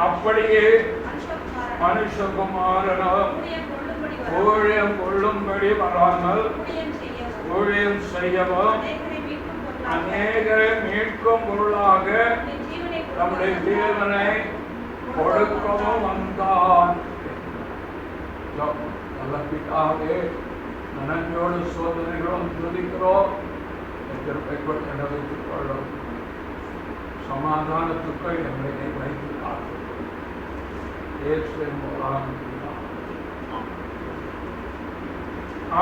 அப்படியே மனுஷகுமாரனும் ஊழியம் கொள்ளும்படி வராமல் ஊழியம் செய்யவும் அநேகரை மீட்கும் பொருளாக நம்முடைய ஜீவனை கொடுக்கவும் வந்தான். பிதாவே, நனஞ்சோடு சோதனைகளும் துதிக்கிறோம். திருப்பை கொண்டு வைத்துக் கொள்ளும் சமாதானத்துக்கு எங்களை வைத்து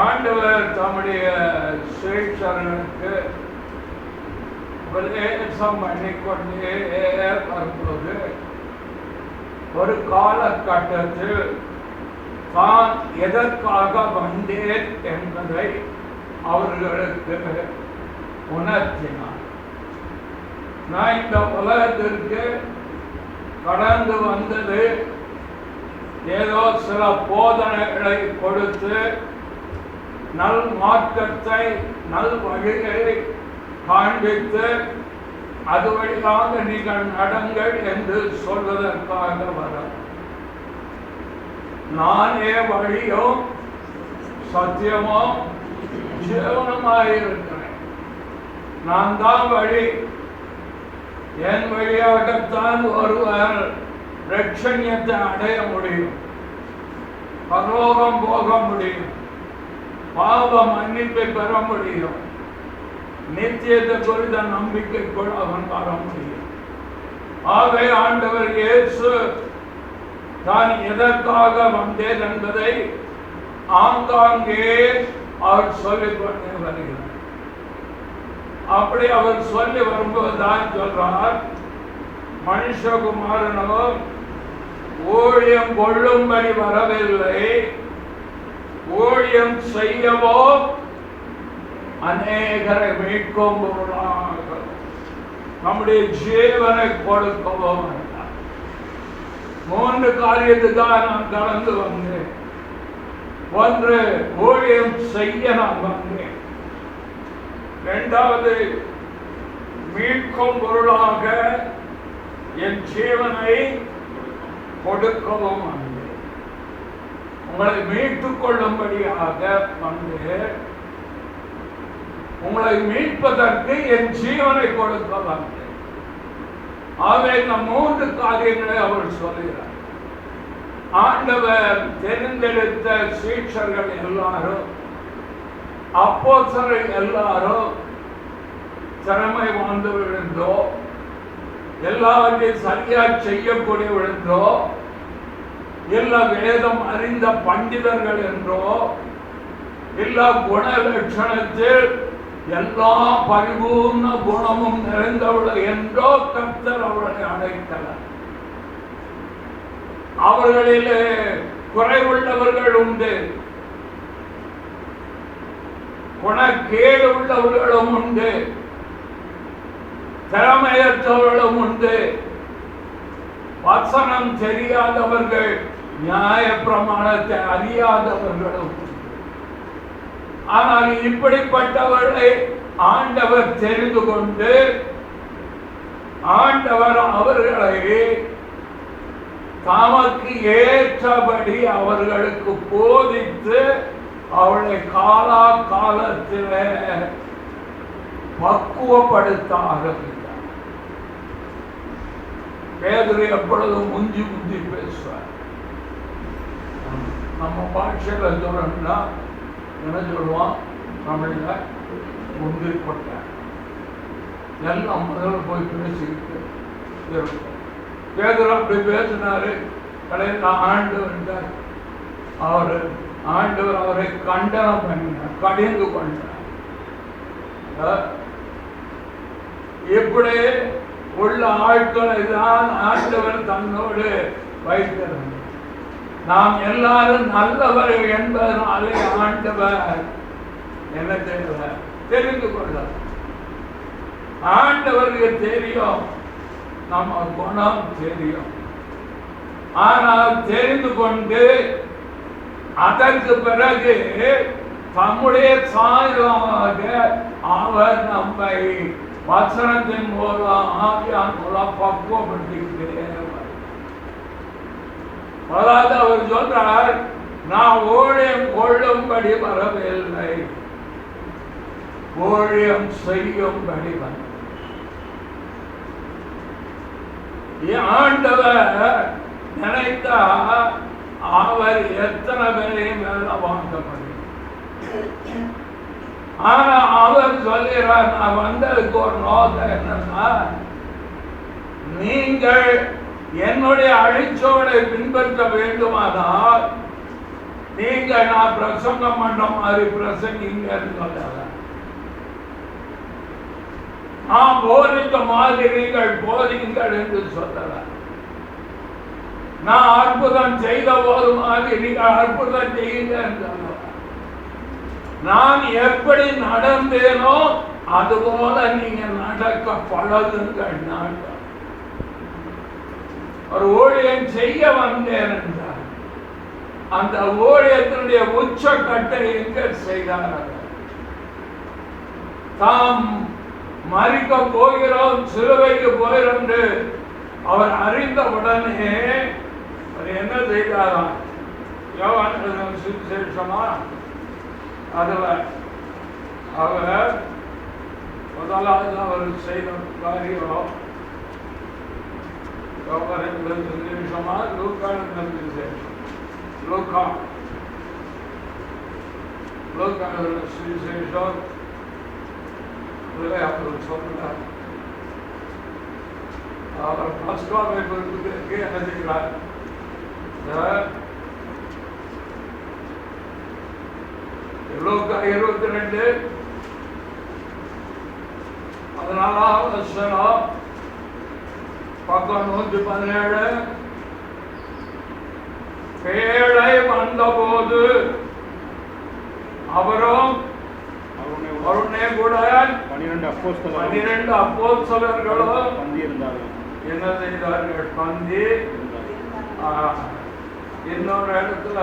ஆண்டவர் தம்முடைய சீஷர்களுக்கு உபதேசம் பண்ணிக்கொண்டே வரும்போது ஒரு காலகட்டத்தில் தான் எதற்காக வந்தேன் என்பதை அவர்களுக்கு உணர்த்தினார். நான் இந்த உலகத்திற்கு கடந்து வந்தது ஏதோ சில போதனைகளை கொடுத்து நல் மார்க்கத்தை நல் வழிகளை காண்பித்து அது வழியாக நீங்கள் நடங்கள் என்று சொல்வதற்காக வர, நானே வழியும் சத்தியமும் ஜீவனமாயிருக்கிறேன். நான் தான் வழி. என் வழியாகத்தான் ஒருவர் ரட்சணியத்தை அடைய முடியும், பரலோகம் போக முடியும், பாவ மன்னிப்பை பெற முடியும், நித்தியத்தை குறித்த நம்பிக்கைக்குள் அவன் வர முடியும். ஆகவே ஆண்டவர் இயேசு தான் எதற்காக வந்தேன் என்பதை ஆங்காங்கே அவர் சொல்லிக் கொண்டே வருகிறார். அப்படி அவர் சொல்லி வரும்போது தான் சொல்றார், மனுஷகுமாரனோ ஊழியம் கொள்ளும்படி வரவில்லை, ஊழியம் செய்யவோ அநேகரை மீட்கும் பொருளாக நம்முடைய ஜீவனை கொடுக்கவோ வேண்டாம். 3 காரியத்துக்காக நான் கடந்து வந்தேன். ஒன்று, ஊழியம் செய்ய நான் வந்தேன். 2வது, மீட்கும் பொருளாக என் ஜீவனை கொடுக்கவும் வந்தேன். உங்களை மீட்டுக் கொள்ளும்படியாக வந்து உங்களை மீட்பதற்கு என் ஜீவனை கொடுக்க வந்தேன். ஆகவே இந்த 3 காரியங்களை அவர் சொல்கிறார். ஆண்டவர் தெரிந்தெடுத்த சீஷர்கள் எல்லாரும், அப்போஸ்தலர்கள் எல்லாரும் திறமை வாழ்ந்து விழுந்தோ, எல்லாவற்றையும் சரியா செய்யக்கூடிய விழுந்தோ, எல்லா வேதம் அறிந்த பண்டிதர்கள் என்றோ, எல்லா குண லட்சணத்தில் எல்லா பரிபூர்ண குணமும் நிறைந்தவர்கள் என்றோ கர்த்தர் அவர்களை அழைத்தனர். அவர்களிலே குறைவுள்ளவர்கள் உண்டு, குணக்கேடு உள்ளவர்களும் உண்டு, திறமையற்றவர்களும் உண்டு, வசனம் தெரியாதவர்கள், நியாய பிரமாணத்தை அறியாதவர்களும் உண்டு. ஆனால் இப்படிப்பட்டவர்களை ஆண்டவர் தெரிந்து கொண்டு ஆண்டவர் அவர்களை தமக்கு ஏற்றபடி அவர்களுக்கு போதித்து அவளை காலா காலத்தில் பக்குவப்படுத்த ஆரம்பித்தார். பேதுரு எப்பொழுதும் முந்தி முந்தி பேசுவார். நம்ம பாஷையில சொல்லணும்னா என்ன சொல்லுவான்? தமிழ்ல முந்திரி கொட்டார். எல்லாம் முதல்ல போய் பேசிக்கிட்டு இருக்கும். பேதுரு அப்படி பேசினாரு. கடையில் ஆண்டவர் அவரை கண்டனம் பண்ணினார், கடிந்து கொண்டார். இப்படி உள்ள ஆட்களை தான் ஆண்டவர் தன்னோடு வைத்திருந்தார். நாம் எல்லாரும் நல்லவர்கள் என்பதனாலே ஆண்டவர் என்ன தெரிந்து கொள்ள, ஆண்டவருக்கு தெரியும், நம்ம குணம் தெரியும். ஆனால் தெரிந்து கொண்டு அதற்கு பிறகு தம்முடைய சாயலாக அவர் நம்மை வசனத்தின் மூலம் ஆவியான் மூலம் பக்குவப்பட்டுக்கிட்டே அதாவது அவர் சொல்றார், நான் ஊழியம் கொள்ளும்படி வரவில்லை, ஊழியம் செய்யும்படி வந்த. ஆண்டவர் நினைத்தா அவர் எத்தனை பேரையும் மேல வாங்க முடியும். ஆனா அவர் சொல்கிறார், நான் வந்ததுக்கு ஒரு நோக்கம் என்னன்னா, நீங்கள் என்னுடைய அழிச்சோடை பின்பற்ற வேண்டுமானால் நீங்கள் நான் பிரசங்கம் பண்ண மாதிரி பிரசங்கிங்கன்னு சொல்ல, நான் போதித்த மாதிரி நீங்கள் போதிங்கள் என்று சொல்லல, நான் அற்புதம் செய்த போது மாதிரி நீங்கள் அற்புதம் செய்யுங்க என்று சொல்ல, நான் எப்படி நடந்தேனோ அதுபோல நீங்க நடக்க பழகுங்கள். நான் ஒரு ஊழியம் செய்ய வந்தேன் என்றார். அந்த ஊழியத்தினுடைய உச்சக்கட்டை எங்க செய்தார்? தாம் மறிக்க போகிறோம், சிலுவைக்கு போகிறோம் என்று அவர் அறிந்தவுடனே அவர் என்ன செய்தாராம்? யோவான் சுவிசேஷமா அதுல அவர் முதலாவது அவர் செய்த காரியம் சுவிசேஷமா லூக்கான சுவிசேஷம், லூக்கான சுவிசேஷம் அவர் சொல்றார். அவர் பஸ்காவை பொறுப்பதற்கு என்ன செய்கிறார்? 22 14 பக்கம் 117 பேழை வந்தபோது அவரும் அவருடனே கூட 12 அப்போஸ்தலர்களும் என்ன செய்தார்கள்? பந்தி. இன்னொரு இடத்துல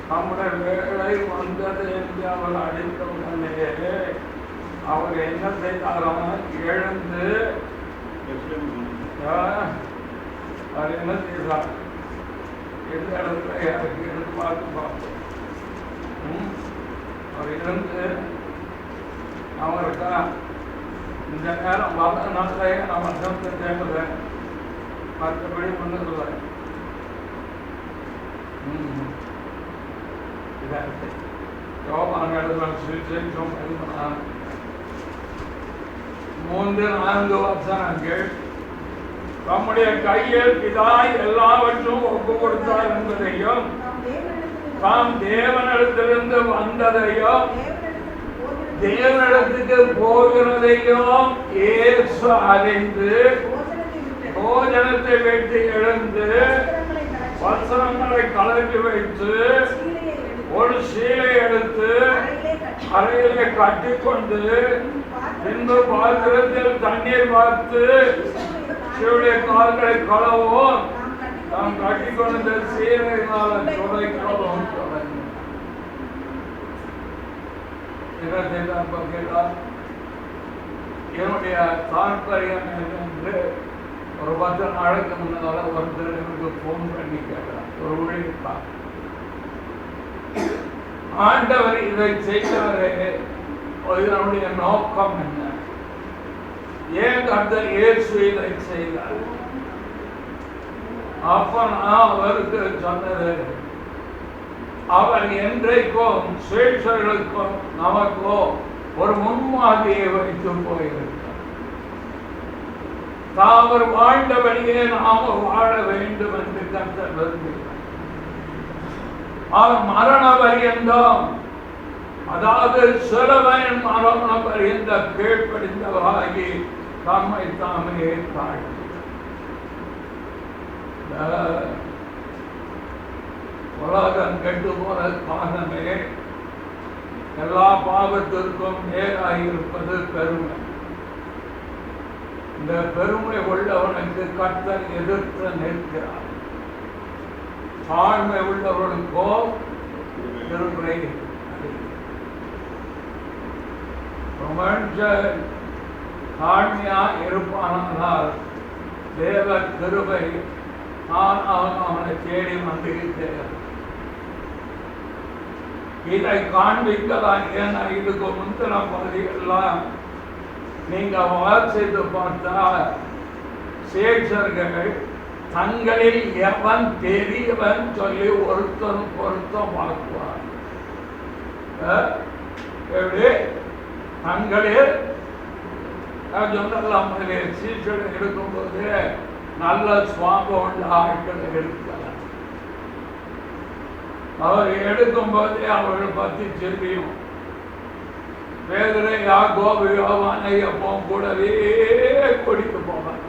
நம்முடைய வேலை வந்தது என்று அவர் அடித்தவுடனே அவர் என்ன செய்தாராம்? எழுந்து அவர் என்ன செய்தார்? எந்த இடத்துல எடுத்து பார்த்து பார்ப்போம். அவர் இருந்து அவருக்கா இந்த நேரம் வள நாளே நம்ம சமத்தை தேவை, மற்றபடி ஒன்றும் யோவான் எழுதின சுவிசேஷம் 3-4 வசனங்கள். நம்முடைய கையில் பிதா எல்லாவற்றும் ஒப்பு கொடுத்தார் என்பதையும் தாம் தேவனிடத்திலிருந்து வந்ததையும் தேவனிடத்துக்கு போகிறதையும் இயேசு அறிந்து போஜனத்தை வைத்து எழுந்து வஸ்திரங்களை கலக்கி வைத்து ஒரு சீலை எடுத்து அறையிலே கட்டிக்கொண்டு பின்பு பாத்திரத்தில் தண்ணீர் பார்த்து சிவனுடைய கால்களை கலவும் நாம் கட்டிக்கொண்ட சீலையினால் துடைக்கவும் தொடங்கி. என்ன செய்தார் பார்த்தீங்களா? என்னுடைய தாற்பயம் என்று ஒரு 10 நாளுக்கு முன்னால ஒருத்தர் எனக்கு போன் பண்ணி கேட்டார். ஒரு ஊழியர் ஆண்டவர் இதை செய்தாரே, இதனுடைய நோக்கம் என்ன? ஏன் கர்த்தர் இயேசு இதை செய்தார்? அப்ப நான் அவருக்கு சொன்னது, அவர் என்றைக்கும் சுயேட்சர்களுக்கும் நமக்கோ ஒரு முன்மாதிரியை வைத்து போயிருக்கிறார். அவர் வாழ்ந்தபடியே நாம வாழ வேண்டும் என்று கர்த்தர் விரும்புகிறார். அவர் மரண பரியந்தம், அதாவது சிலுவையின் மரண பரியந்த கீழ்ப்படிந்தவராகி தம்மை தாமே தாழ்த்தி உலகம் கெட்டு போன காரணமே எல்லா பாவத்திற்கும் நேராயிருப்பது பெருமை. இந்த பெருமை உள்ளவனுக்கு கர்த்தர் எதிர்த்து நிற்கிறார். தாழ்மை உள்ளவர்களுக்கோ திருமுறை தாழ்மையா இருப்பானால் தேவ கிருபை நான் அவனை தேடி வந்திருக்கிறேன். இதை காண்பிக்கலாம். ஏன்னா இதுக்கு முந்தின பகுதியெல்லாம் நீங்க வாசித்து பார்த்தா சேஷர்கள் தங்களில் எவன் பெரியவன் சொல்லி ஒருத்தன் வாக்குவார். எப்படி தங்களில் சொன்னெல்லாம் சீசர்கள் இருக்கும்போது நல்ல சுவாபம் உள்ள ஆட்களை எடுக்கலாம். அவர் எடுக்கும்போதே அவர்கள் பற்றி தெரியும். பேதுரை யாக்கோபு யோவானை எப்பவும் கூடவே கூட்டிட்டு போவார்.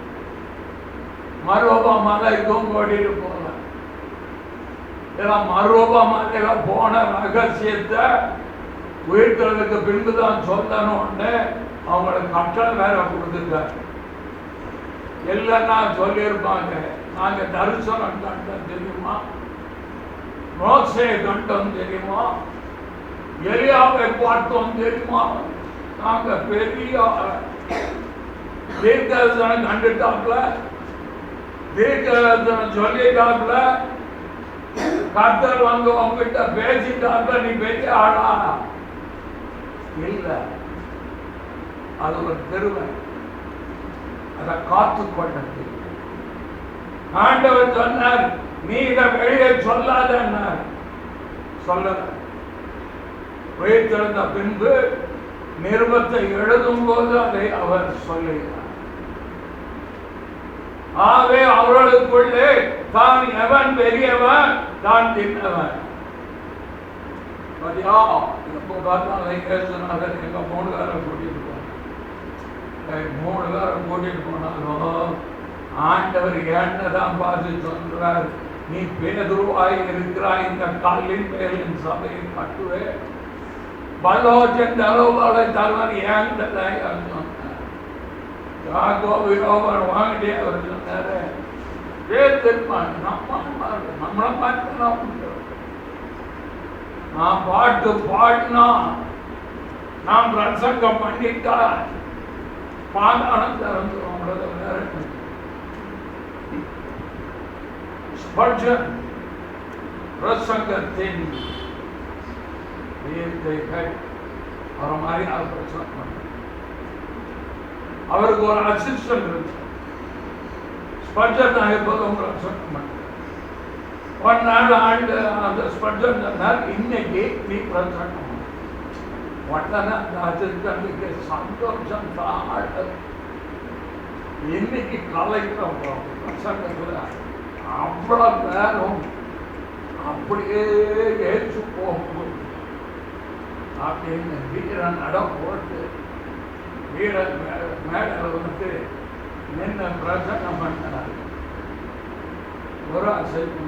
மரோபா மலைக்கும் கூட்டிட்டு போவார். இதெல்லாம் மரோபா மலையில போன ரகசியத்தை உயிர்த்தலுக்கு பின்புதான் சொல்லணும்னு அவங்களுக்கு கட்டளை வேற கொடுத்துட்டார். இல்லைன்னா சொல்லியிருப்பாங்க, நாங்க தரிசனம் கண்டோம் தெரியுமா, மோசேயை கண்டோம் தெரியுமா, எலியாவை பார்த்தோம் தெரியுமா, நாங்க பெரிய தீர்க்கதரிசனம் கண்டுட்டாப்ல, தீர்க்கதரிசனம் சொல்லிட்டாப்ல, கர்த்தர் வந்து உங்ககிட்ட பேசிட்டாப்ல, நீ பெரிய ஆளா? இல்ல, அது ஒரு பெருமை. அதை காத்து கொண்டது. ஆண்டவர் சொன்னார், நீ இதை வெளியே சொல்லாத. சொல்லல. உயிர்த்தெழுந்த பின்பு நிருபத்தை எழுதும் போது அதை அவர் சொல்லுகிறார். ஆகவே அவர்களுக்குள்ளே தான் எவன் பெரியவன், தான் தின்னவன். எப்போ பார்த்தாலும் கேசுநாதர் எங்க 3 பேரை கூட்டிட்டு போனார். 3 பேரை கூட்டிட்டு போனாலும் ஆண்டவர் என்னதான் பார்த்து சொல்றார், நீ பேதுருவாய் இருக்கிறாய், இந்த கல்லின் மேலின் சபையை கட்டுவே, பல்லோச்சன் தலோபாலை தருவன் ஏங்கதாய் சொன்னார். யாக்கோபு யோவான் வாங்கிட்டே அவர் சொன்னாரு, பேத்திருப்பான் நம்மளை பார்த்து நான் பாட்டு பாடினா, நாம் பிரசங்கம் பண்ணிட்டா பாதாளம் திறந்துடும். வேற ஸ்பர்ஜன் பிரசங்கத்தின் அவர் மாதிரி நான் பிரசங்கம் பண்ண, அவருக்கு ஒரு அசிஸ்டன்ட் இருக்கு. ஸ்பர்ஜன் நான் எப்போதும் பிரசங்கம் பண்ண. ஒரு நாள் ஆண்டு அந்த ஸ்பர்ஜன் சொன்னார், இன்னைக்கு நீ பிரசங்கம். உடனே அந்த அசிஸ்டன்ட்டுக்கு சந்தோஷம் தான். இன்னைக்கு கலைக்கிறோம் பிரசங்கத்தில் அவ்வளவு நேரம் அப்படியே ஏற்று போகும் அப்படின்னு வீரன் நடம் போட்டு வீரன் மேடல வந்து நின்று பிரசங்கம் பண்ணார். ஒரு அசைவு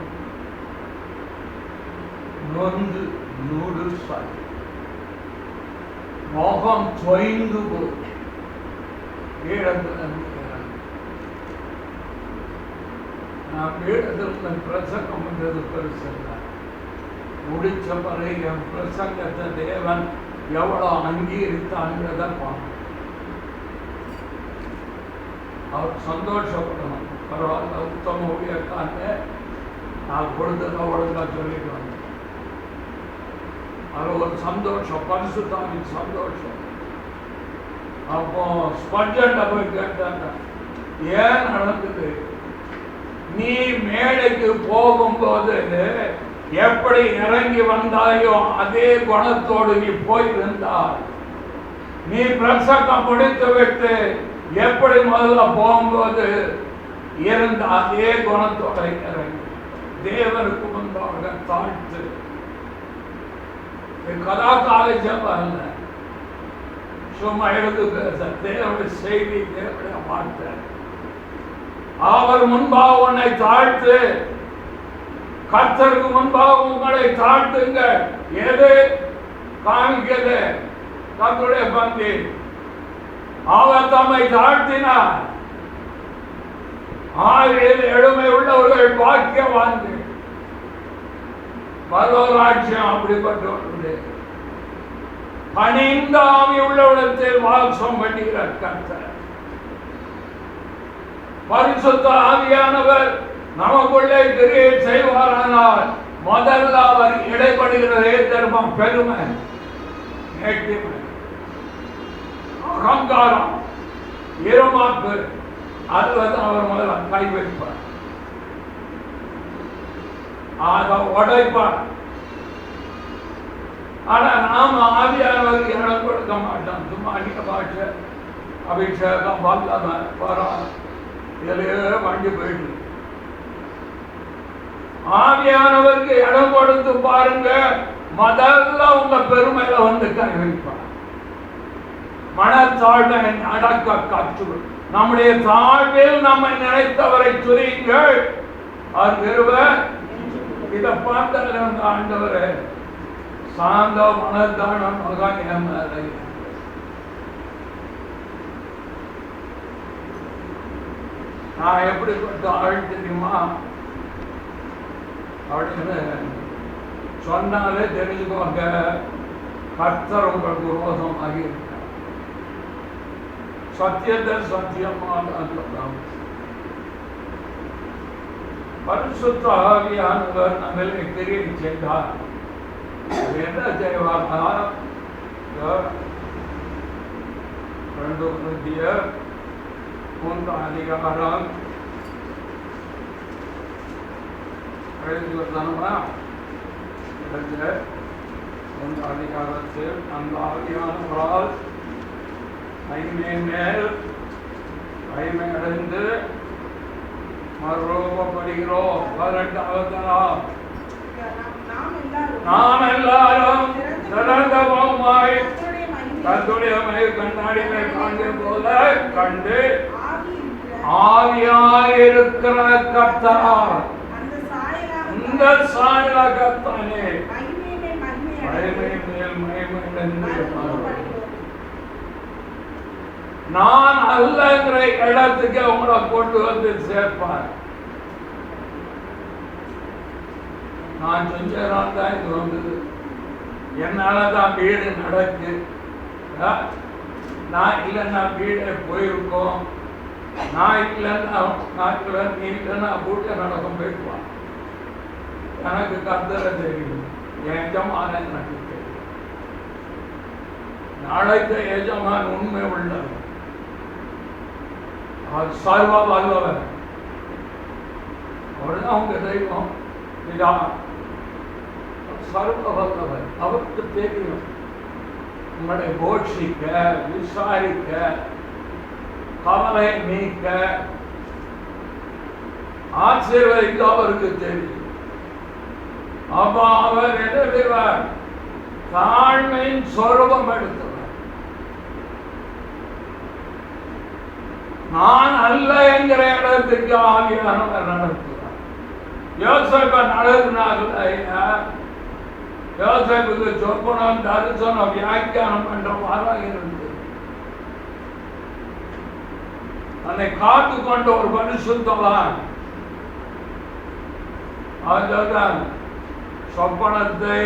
நொந்து நூடுல்ஸ் ஆகி மோகம் தொய்ந்து போய் வீரத்தில் நான் வீடத்தில் பிரசங்கம் பண்றது பெருசு இல்லை. முடிச்ச பிறகு என் பிரசங்கத்தை தேவன் எவ்வளோ அங்கீகரித்தாங்கிறத பார்க்கணும். அவர் சந்தோஷப்படணும். பரவாயில்ல, உத்தம ஊழியக்காரங்க நான் கொடுத்ததை ஒழுங்கா சொல்லிட்டு வந்தேன். அது ஒரு சந்தோஷம், பரிசுத்தாவின் சந்தோஷம். அப்போ ஸ்பர்ஜன்ட்ட போய் கேட்டாங்க, ஏன் நடந்தது? நீ மேடைக்கு போகும்போது எப்படி இறங்கி வந்தாயோ அதே குணத்தோடு நீ போயிருந்தால், நீ பிரசங்கம் முடித்து விட்டு எப்படி முதல்ல போகும்போது இருந்த அதே குணத்தோட இறங்கி தேவனுக்கு முன்பாக தாழ்த்து. கதா காலேஜம் வரல, சும்மா எழுது பேச, தேவனுடைய செய்தி, தேவனுடைய வார்த்தை. அவர் முன்பாக உன்னை தாழ்த்து, கர்த்தருக்கு முன்பாக உங்களை தாழ்த்துங்க. எது காமிக்கிறது? கர்த்தருடைய பந்தி. அவர் தம்மை தாழ்த்தினார். ஆவியில் எளிமை உள்ளவர்கள் பாக்கியவான்கள். பரலோராட்சியம் அப்படிப்பட்ட ஒன்று. பணிந்த ஆவி உள்ளவரிடத்தில் வாசம் பண்ணுகிறார் கர்த்தர். பரிசுத்த ஆவியானவர் நமக்குள்ளே கிரியை செய்வாரானால் முதல்ல அவர் இடைப்படுகிறதே தர்மம், பெருமை, நேர்மை, அகங்காரம், இருமாப்பு, அதுதான் அவர் முதல்ல கை வைப்பார், அதை உடைப்பார். ஆனா நாம ஆவியானவருக்கு இடம் கொடுக்க மாட்டோம். சும்மா அடிக்க பாட்டு அபிஷேகம் வல்லமை வரோம், இதிலேயே வண்டி போயிட்டு. ஆவியானவருக்கு இடம் கொடுத்து பாருங்க, முதல்ல உங்க பெருமையில வந்து கை வைப்பார். மனத்தாழ்மை அடக்க கற்று நம்முடைய தாழ்வில் நம்மை நினைத்தவரை துதியுங்கள், அவர் பெறுவர். இதை பார்த்தால ஆண்டவரே சாந்த மனத்தான மகன் ஏமாறை நான் எப்படிப்பட்ட ஆள் தெரியுமா அப்படின்னு சொன்னாலே தெரிஞ்சுக்கோங்க, கர்த்தர் உங்களுக்கு விரோதமாகி இருக்கார். சத்தியத்தை சத்தியமாக பரிசுத்த ஆவியானவர் நம்மளை கிரியை செய்தார். என்ன செய்வார்னா 2 Corinthians 3 அதிகாரம் அதிகாரத்தில் அந்த ஆவியானவரால் மகிமை மேல் மகிமை அடைந்து மறுரூபப்படுகிறோம். 12ஆம் நாம் எல்லாரும் சிறந்தமாய் கர்த்தருடைய கண்ணாடிகளை காண்கிற போல கண்டு ஆவியாயிருக்கிற கர்த்தரால் இந்த சாயலாகத்தானே மகிமை மேல் மகிமை நான் அல்லங்கிற இடத்துக்கு உங்களை கொண்டு வந்து சேர்ப்பார். நான் செஞ்சதான் தான் இது வந்தது, என்னாலதான் வீடு நடக்கு. நான் இல்லைன்னா வீடே போயிருக்கோம், நான் இல்லைன்னா நீ இல்லைன்னா கூட்ட நடக்கும் போயிடுவான். எனக்கு கர்த்தரை தெரியும், என் எஜமான எனக்கு தெரியும். நாளைக்கு எஜமான் உண்மை உள்ளவர், அவர் சர்வ வல்லவர், அவர்தான் உங்க தெய்வம். சர்வ வல்லவர், அவருக்கு தெரியும் உங்களை போஷிக்க, விசாரிக்க, கவலை நீக்க, ஆசீர்வதிக்க அவருக்கு தெரியும். அப்ப அவர் என்ன செய்வார்? தாழ்மையின் சொரூபம் எடுத்தவர். நான் அல்ல என்கிற இடத்துக்கு ஆவியானவர் நடத்துவார். யோசேப்பை நடத்தினார்கள். யோசேப்புக்கு சொப்பனம் தரிசனம் வியாக்கியானம் என்ற வாரம் இருந்தது. அதை காத்து கொண்ட ஒரு பரிசுத்தவான் அதுதான் சொப்பனத்தை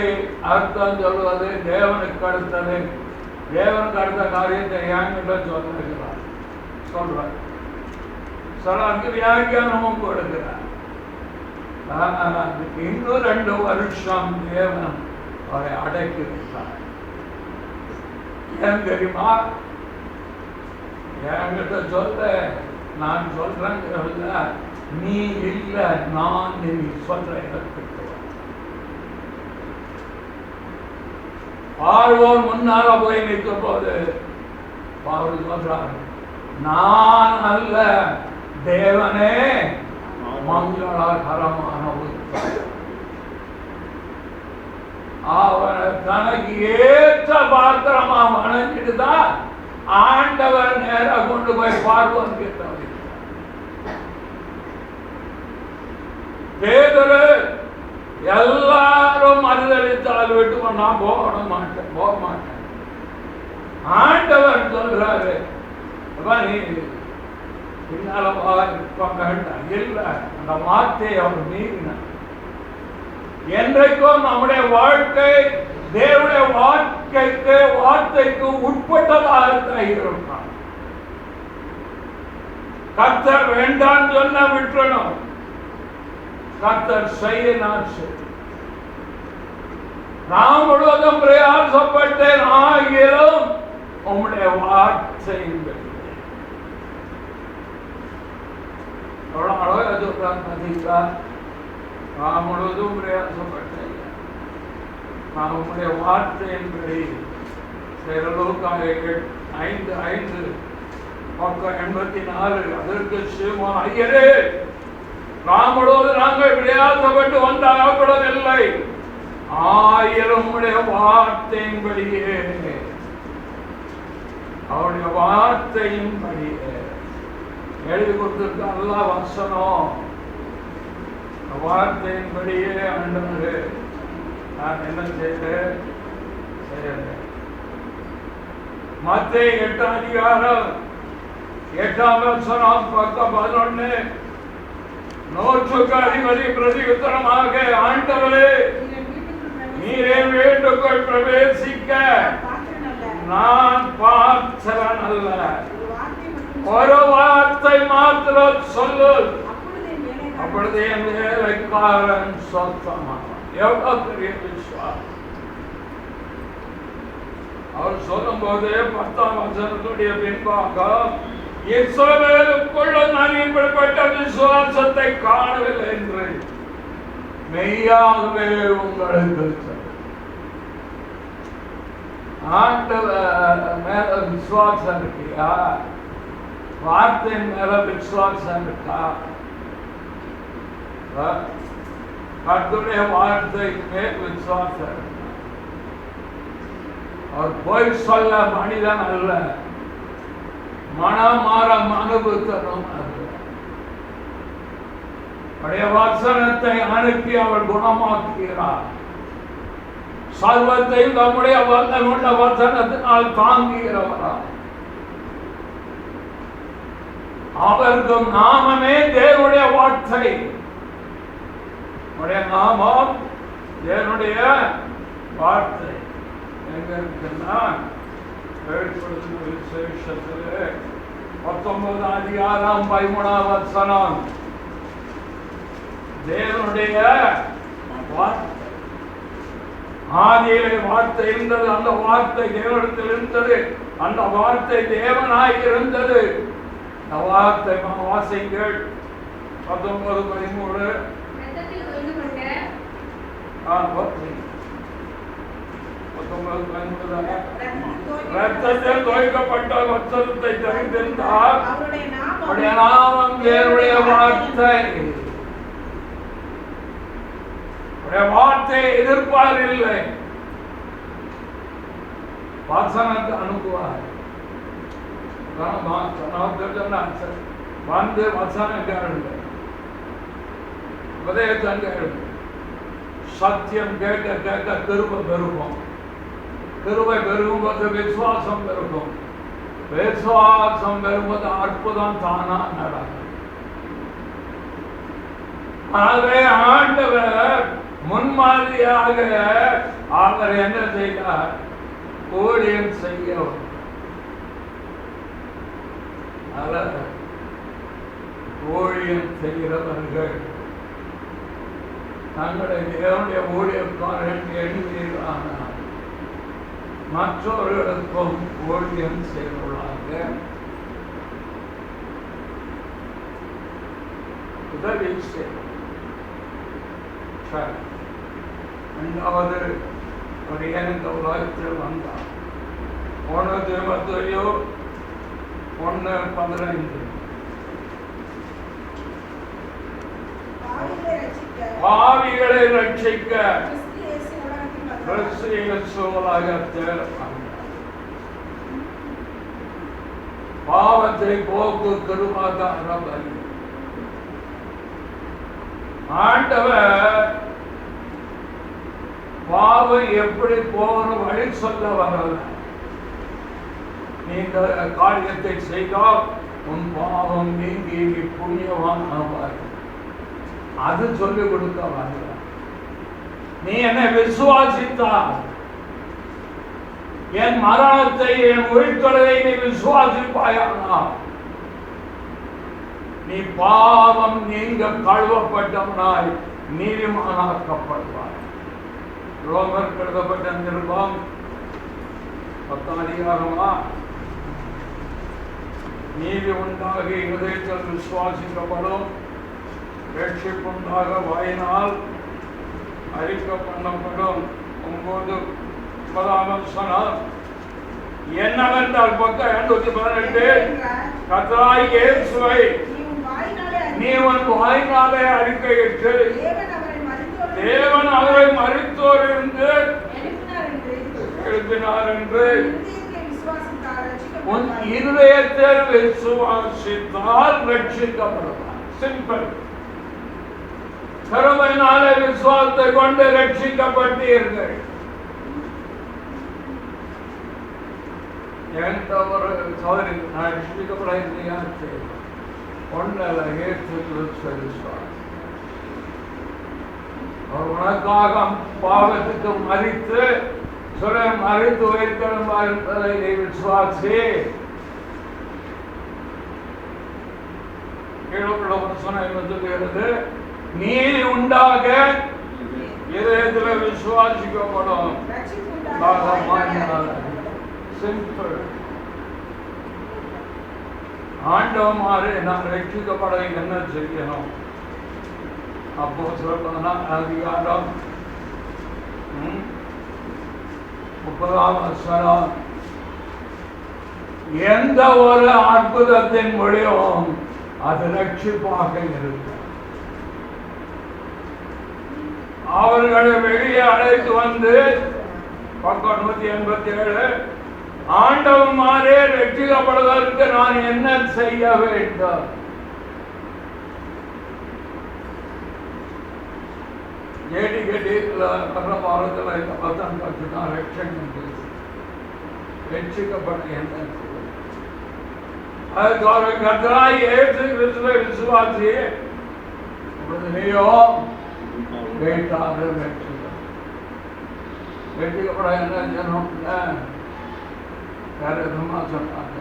அர்த்தம் சொல்வது தேவனுக்கு அடுத்தது, தேவனுக்கு அடுத்த காரியத்தை என்கிட்ட சொல்றார். சிலருக்கு வியாக்கியானமும் கொடுக்கிறார். இன்னும் 2 வருஷம் தேவன் அவரை அடக்கி வைத்தார். ஏன் தெரியுமா? என்கிட்ட சொல்ல நான் சொல்றேன், நீ இல்லை நான் நீ சொல்ற இடத்துக்கு பார்வோன் முன்னால போய் நிற்கும் போது பார்வன் சொல்றார், நான் அல்ல தேவனே மங்களகரமான அவனை தனக்கு ஏற்ற பாத்திரமா வணங்கிட்டுதான் ஆண்டவர் நேரா கொண்டு போய் பார்வோன் கிட்ட பேதுரு எல்லாரும் மறுதளித்தால் விட்டு நான் போக மாட்டேன். ஆண்டவர் சொல்றாரு, நீ பின்னாலவா இருக்க வேண்டாம். இல்லை, அந்த வார்த்தையை அவர் மீறினார். என்றைக்கும் நம்முடைய வாழ்க்கை தேவனுடைய வார்த்தைக்கு உட்பட்டதாக இருக்கும். கர்த்தர் வேண்டாம் சொன்ன விட்டுறணும். கர்த்தர் செய்ய நான் செய்ய. நான் முழுவதும் பிரயாசப்பட்டேன், ஆகிலும் உம்முடைய வார்த்தை அழகா சொல்றாங்க. நான் முழுவதும் பிரயாசப்பட்டேன், நான் உம்முடைய வார்த்தையின்படி செயலோக்காக 5:5 பக்கம் 84. அதற்கு சீமோன், ஐயரே, நாம் முழுவதும் நாங்கள் பிரயாசப்பட்டு வந்தாகப்படவில்லை, ஆயிரம் உடைய வார்த்தையின்படியே, அவருடைய வார்த்தையின்படியே எழுதி கொடுத்திருக்க அல்ல வசனம். வார்த்தையின்படியே ஆண்டவரே நான் என்ன செய்யறேன். மத்தேயு 8 அதிகாரம் 8ஆம் வசனம் பக்கம் 11. நூற்றுக்கு அதிபதி பிரதியுத்தரமாக, ஆண்டவரே, நீரே வீட்டுக்குள் பிரவேசிக்க நான் பாத்திரன் அல்ல, ஒரு வார்த்தை மாத்திரம் சொல்லு, அப்பொழுது என் வேலைக்காரன் சொத்தமானான். எவ்வளவு பெரிய விசுவாசம்! அவர் சொல்லும் போது 10ஆம் வசனத்துடைய பின்பாக, இஸ்ரவேலுக்குள்ள நான் இப்படிப்பட்ட விசுவாசத்தை காணவில்லை என்று மெய்யாகவே உங்களுக்கு ஆண்டவர் மேல விசுவாசம் இருக்கியா? வார்த்தையின் மேல விசுவாசம் இருக்கா? கர்த்தருடைய வார்த்தை மேல் விசுவாசம் இருக்கா? அவர் பொய் சொல்ல மனிதன் அல்ல, மனமாறம் அனுபவித்தனும் அல்ல. அவருடைய வசனத்தை அனுப்பி அவர் குணமாக்குகிறார். சர்வத்தையும் நம்முடைய வல்லமுள்ள வசனத்தினால் தாங்குகிறவரா. அவருக்கு நாமமே தேவனுடைய வார்த்தை. அவருடைய நாமம் தேவனுடைய வார்த்தை. எங்க இருக்குன்னா வெளிப்படுத்தின விசேஷத்திலே 19ஆம் அதிகாரம் 13ஆம் வசனம், தேவனுடைய வார்த்தை. ஆதியிலே வார்த்தை இருந்தது, அந்த வார்த்தை தேவனிடத்தில் இருந்தது, அந்த வார்த்தை தேவனாய் இருந்தது. அந்த வார்த்தை வாசிங்கள் 19:13. ரத்தத்தில் தோய்க்கப்பட்ட வஸ்திரத்தை தரித்திருந்தார். அவருடைய நாமம் தேவனுடைய வார்த்தை. வார்த்தை எதிர்ப்பார் இல்லை, வசனத்தை அனுப்புவார். வந்து வசனம் கேளுங்க, உபதேசம் கேளுங்க. சத்தியம் கேட்க கேட்க கிருபை பெருகும். கிருபை பெருகும்போது விசுவாசம் பெருகும். விசுவாசம் பெருகும்போது அற்புதம் தானா நடக்கும். ஆகவே ஆண்டவர் முன்மாதிரியாக அவர் என்ன செய்தார்? ஊழியம் செய்ய. ஊழியம் செய்கிறவர்கள் தங்களை தேவனுடைய ஊழியக்காரன் எழுதுகிறார்கள், மற்றவர்களுக்கும் ஊழியம் செய்துள்ளார்கள். உதவி செய்ய. ரெண்டாவது ஒரு இந்த உலகத்தில் வந்தார். 1:15 பாவிகளை ரட்சிக்க உலகத்தில் பாவத்தை போக்கு கிருபாதாரம். ஆண்டவர் பாவம் எப்படி போகணும் வழி சொல்ல வரல. நீங்க காரியத்தை செய்தால் உன் பாவம் நீங்கி நீ புண்ணியவான் ஆவார், அது சொல்லிக் கொடுக்க வரல. நீ என்னை விசுவாசித்தால் என் மரணத்தை என் உயிர்த்தொலையை நீ விசுவாசிப்பாயானால் நீ பாவம் நீங்க கழுவப்பட்டவனாய் நீதிமானாக்கப்படுவாய். ரோமர் எழுதப்பட்ட நிருபம் 10ஆம் அதிகாரமா, நீதி உண்டாகி இருதயத்தில் விசுவாசிக்கப்படும், ரட்சிப்புண்டாக வாயினால் அறிக்கை பண்ணப்படும். 9 வசனம் என்னவென்றால் பக்கம் 218, கர்த்தராகிய இயேசுவை நீ உன் வாயினாலே அறிக்கையிட்டு தேவன் அவரை மரித்தோரிலிருந்து எழுப்பினார் என்று உன் இருதயத்தில் விசுவாசித்தால் ரட்சிக்கப்படுவார். சிம்பிள். கருமையினாலே விசுவாசத்தை கொண்டு ரட்சிக்கப்பட்டீர்கள். எந்த ஒரு சோதனை நான் ரட்சிக்கப்பட இல்லையா ஒன்றல்ல, ஏற்று விசுவாசம். அவர் உனக்காக பாவத்துக்கு மறித்து மறித்து உயிர்த்தெழும்பா இருப்பதை விசுவாசி. கீழே சொல்லுகிறது, நீதி உண்டாக இதயத்தில் விசுவாசிக்கப்படும். சிம்பிள். ஆண்டவமாறு நான் ரட்சிக்கப்பட என்ன செய்யணும்? அப்போ சொல்றதுனா அதிகாரம் 30ஆம் வசனம், எந்த ஒரு அற்புதத்தின் முடிவும் அது ரட்சிப்பாக இருக்கும். அவர்களை வெளியே அழைத்து வந்து பக்கம் 187, ஆண்டவமாரே ரட்சிக்கப்படுவதற்கு நான் என்ன செய்ய வேண்டும்? வர்ற வாரத்தில் இந்த பதம் பார்த்துதான் ரட்சிக்கப்பட என்ன விசுவாசி நீயோ ரட்சிக்கப்பட என்ன ஜனம் வேற எதுமா சொன்னாங்க.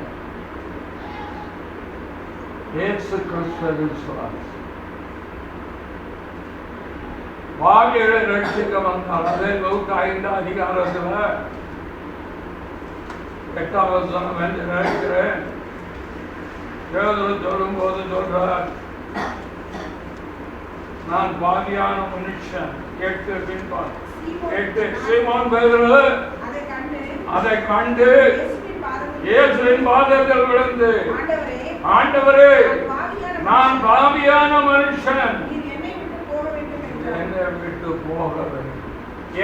இயேசு கிறிஸ்து விசுவாசி பாவிகளை ரட்சிக்க வந்தால், அதே லூக்கா 5ஆம் அதிகாரத்தில் 8ஆம் வசனம் என்று நினைக்கிறேன். சொல்லும் போது சொல்றார், நான் பாவியான மனுஷன். 8 பின்பார் 8 சீமோன் பேதுரு அதை கண்டு இயேசுவின் பாதத்தில் விழுந்து, ஆண்டவரே நான் பாவியான மனுஷன், என்னை விட்டு போக வேண்டும்.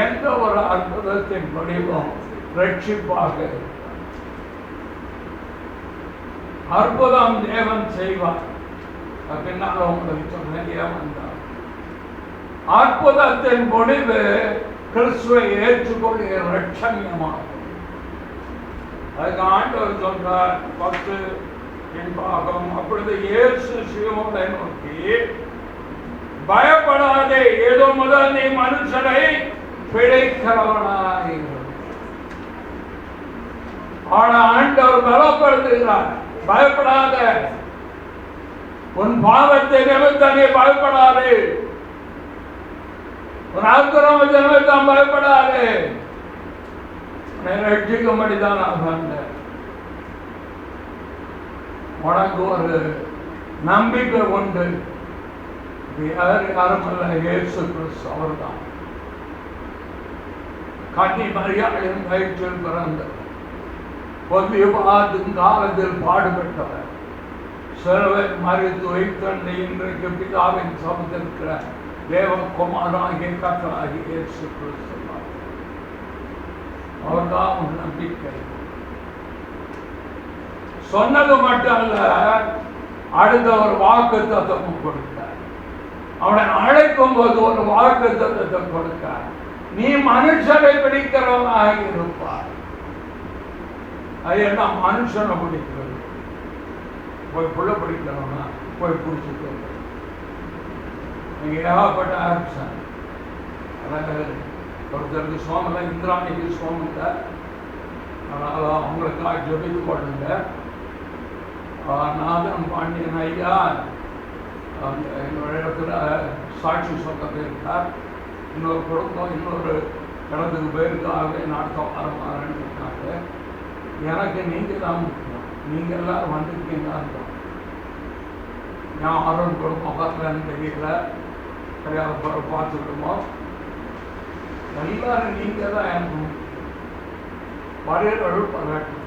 எந்த ஒரு அற்புதத்தின் வடிவம் ரட்சிப்பாக அற்புதம் தேவன் செய்வார். பின்னால் உங்களுக்கு சொன்னேன் ஏமாந்தார். அற்புதத்தின் முடிவு கிறிஸ்துவை ஏற்றுக்கொள்கிற ரட்சணியமாகும். அதுக்கு ஆண்டவர் சொல்றார் 10 பின்பாகம், அப்பொழுது இயேசு சீமோனை நோக்கி, பயப்படாதே, ஏதோ முதல் நீ மனுஷனை பிழைக்கிறவனாய். ஆனா ஆண்டவர் பலப்படுத்துகிறார், பயப்படாத, உன் பாவத்தை நிமித்த நீ பயப்படாதே, உன் அக்கிரம நிமித்தம் பயப்படாதே, ரட்சிக்கும்படிதான் நான் வந்தேன். உனக்கு ஒரு நம்பிக்கை உண்டு. யாருமல்ல, இயேசு கிறிஸ்து அவர்தான். கன்னி மரியாதையின் வயிற்றில் பிறந்தவர், பொதிய காலத்தில் பாடுபட்டவர், சிலுவை மரித்து உயிர்த்தெழுந்து இன்றைக்கு பிதாவின் சமூகத்திற்கிற தேவகுமாரனாகிய கர்த்தராகிய இயேசு கிறிஸ்து அவர்தான் ஒரு நம்பிக்கை. சொன்னது மட்டும் அல்ல, அடுத்த ஒரு வாக்கு தத்துவம் கொடுத்தார். அவனை அழைக்கும் போது ஒரு வாக்கு தத்துவத்தை கொடுத்தார், நீ மனுஷனை பிடிக்கிறவனாக இருப்பார். அது என்ன மனுஷனை பிடிக்கிறது? போய் புள்ள பிடிக்கிறவனா போய் பிடிச்சிட்டு நீங்க ஏகப்பட்ட ஆப்ஷன். அதாவது ஒருத்தருக்கு சோமல, இந்திராணிக்கு சோமல, அதனால அவங்களுக்காக ஜெபித்து போடுங்க. நாதன் பாண்டியன் ஐயா என்னோட இடத்துல சாட்சி சொல்ல போயிருக்கார். இன்னொரு குடும்பம் இன்னொரு இடத்துக்கு போயிருக்காவே நாட்டம் வரமாறேன்னு இருக்காங்க. எனக்கு நீங்கள் தான் முக்கியம். நீங்கள் எல்லாம் வந்துருக்கீங்கன்னு நான் ஆரோன் குடும்பம் வரலன்னு தெரியல, சரியாக பார்த்துக்கிடுமோ. எல்லாரும் நீங்கள் தான் எனக்கு வரையர்கள் பகட்டும்.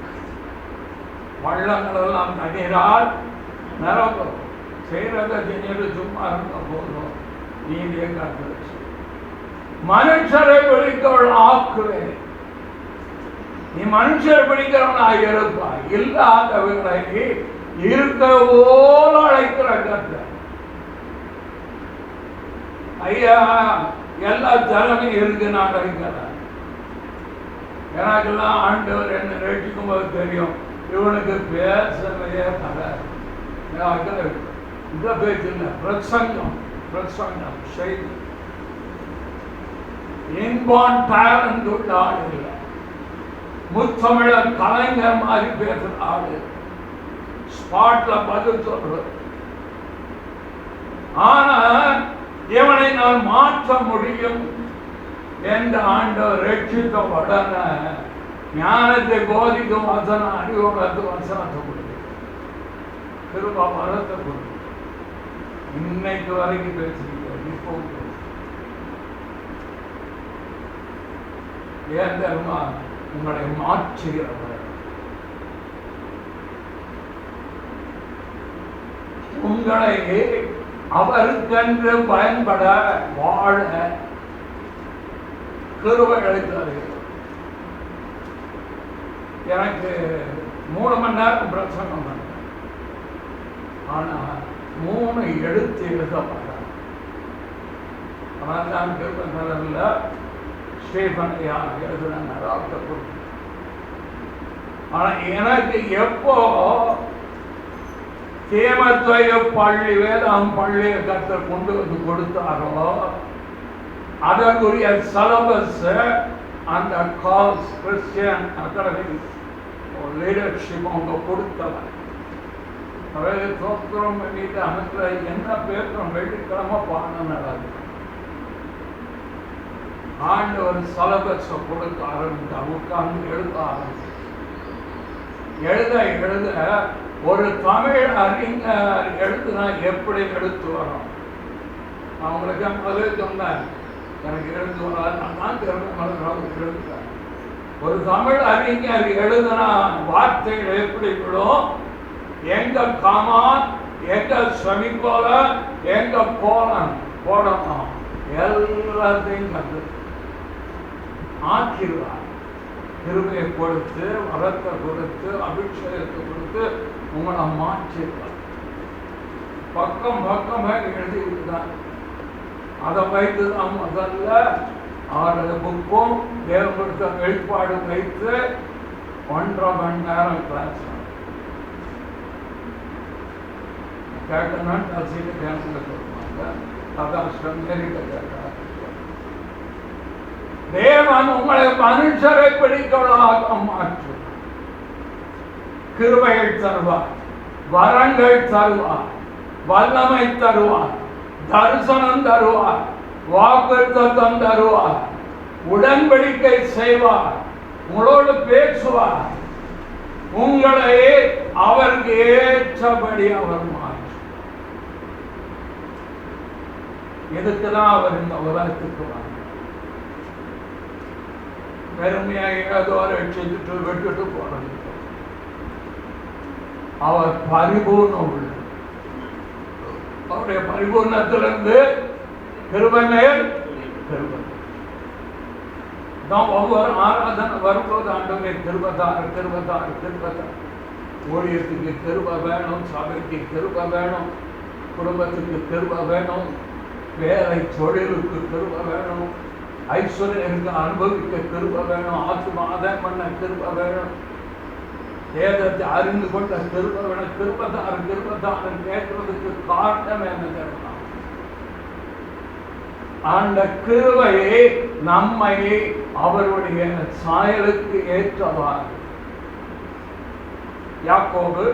வள்ளங்களெல்லாம் தண்ணீரால் நிரப்பம். செய்கிறத செஞ்சு சும்மா இருந்த போதும் நீதியை காத்து மனுஷரை பிடிக்கவள் ஆக்குவேன். நீ மனுஷரை பிடிக்கிறவனாக இருப்பாய். இல்லாதவர்களை இருக்க போல அழைக்கிற கத்த. ஐயா எல்லா திறமையும் இருக்கு, நான் அழைக்கிறேன். எனக்கெல்லாம் ஆண்டவர் என்ன ரேட்டிக்கும் போது தெரியும், இவனுக்கு பேசவே தராது. இந்த பேச்சு இல்லை, பிரசங்கம் பிரசங்கம் செய்தி. இன்பான் டேலண்ட் உள்ள ஆள் இல்லை. முத்தமிழர் கலைஞர் மாதிரி பேசுற ஆளு, ஸ்பாட்ல பதில் சொல்றது. ஆனா இவனை நான் மாற்ற முடியும் என்ற ஆண்டவர் ரட்சித்த உடனே ஞானத்தை போதிக்கும் வசனம், அறிவுறத்து வசனத்தை கொடுத்து திரும்ப வரத்தை கொடுத்து இன்னைக்கு வரைக்கும் பேசுகிறீங்க. இப்போ ஏன் தெரியுமா? உங்களை மாற்றுகிறவர், உங்களை அவருக்கென்று பயன்பட வாழ கிருபை அளித்தார்கள். எனக்கு 3 மணி நேரம் பிரசங்கம் பண்ண, ஆனால் 3 எழுத்து எழுதப்பட்டார். ஆனால் தான் கிருபையில் ஸ்டீஃபன் எழுதுன நடாப்த கொடுத்து. ஆனால் எனக்கு எப்போ தேமத்வய பள்ளி வேதாம் பள்ளியை கற்று கொண்டு வந்து கொடுத்தாரோ அதற்குரிய சிலபஸ் அந்த கால்ஸ் கிறிஸ்டியன் அகாடமி லீடர்ஷிப் அவங்க கொடுத்தவர். தோற்றம் பண்ணிட்டு அமைக்கிற என்ன பேசுறோம், வெள்ளிக்கிழமை பாடம் நடக்குது. ஆண்டு ஒரு சிலபஸை கொடுக்க ஆரம்பிச்சு உட்கார்ந்து எழுத ஆரம்பிச்சு. எழுத எழுத ஒரு தமிழ் அறிஞர் எழுதுனா எப்படி எழுத்து வரும்? அவங்களுக்கு முதல்ல சொன்னார், எனக்கு எழுத்து வராது, நான் எழுதுறேன். ஒரு தமிழ் அறிஞர் எழுதுனா வார்த்தைகள் எப்படி விடும், எங்க காமான் எங்க செமிகோல எங்க கோலன் போடணும், எல்லாத்தையும் கற்று ஆக்கிடுவார். கிருபையை கொடுத்து, வரத்தை கொடுத்து, அபிஷேகத்தை கொடுத்து உங்களை மாற்றிடுவார். பக்கம் பக்கமாக எழுதிவிட்டுதான். அதை வைத்து தான் முதல்ல 6 புக்கும் தேவன் கொடுத்த வெளிப்பாடு வைத்து 1.5 மணி நேரம் கிளாஸ் கேட்டனா சீட்டு கேன்சல் கொடுப்பாங்க. அதான் கேட்டார், தேவன் உங்களை மனுஷரை பிடிக்கலாக மாற்றும். கிருபைகள் தருவார், வரங்கள் தருவார், வல்லமை தருவார், தரிசனம் தருவார், வாக்குத்தத்தம் தருவார், உடன்படிக்கை செய்வார், உங்களோடு பேசுவார். உங்களை அவருக்கு ஏற்றபடி அவர் மாற்றும். எதுக்குதான் அவர் இந்த உலகத்துக்கு வந்தார்? பெருமையாக ஏதோ ரட்சிச்சுட்டு விட்டுட்டு போறது. அவர் பரிபூர்ணம் உள்ள, அவருடைய பரிபூர்ணத்திலிருந்து கிருபை மேல் கிருபை. ஒவ்வொரு ஆராதனை வரும்போது ஆண்டவரே கிருபைதார் கிருபைதார் கிருபைதார். ஊழியத்துக்கு கிருபை வேணும், சபைக்கு கிருபை வேணும், குடும்பத்துக்கு கிருபை வேணும், வேலை தொழிலுக்கு கிருபை வேணும், ஐஸ்வர்யருக்கு அனுபவிக்க கிருபை வேணும், ஆத்மாதம் பண்ண கிருபை வேணும், வேதத்தை அறிந்து கொண்ட கிருபை வேணும். கிருபைதார் கிருபைதார் கேட்கறதுக்கு காரணம் என்ன தெரியுமா? அந்த கிருபையை நம்மை அவருடைய சாயலுக்கு ஏற்றவார். யாக்கோபு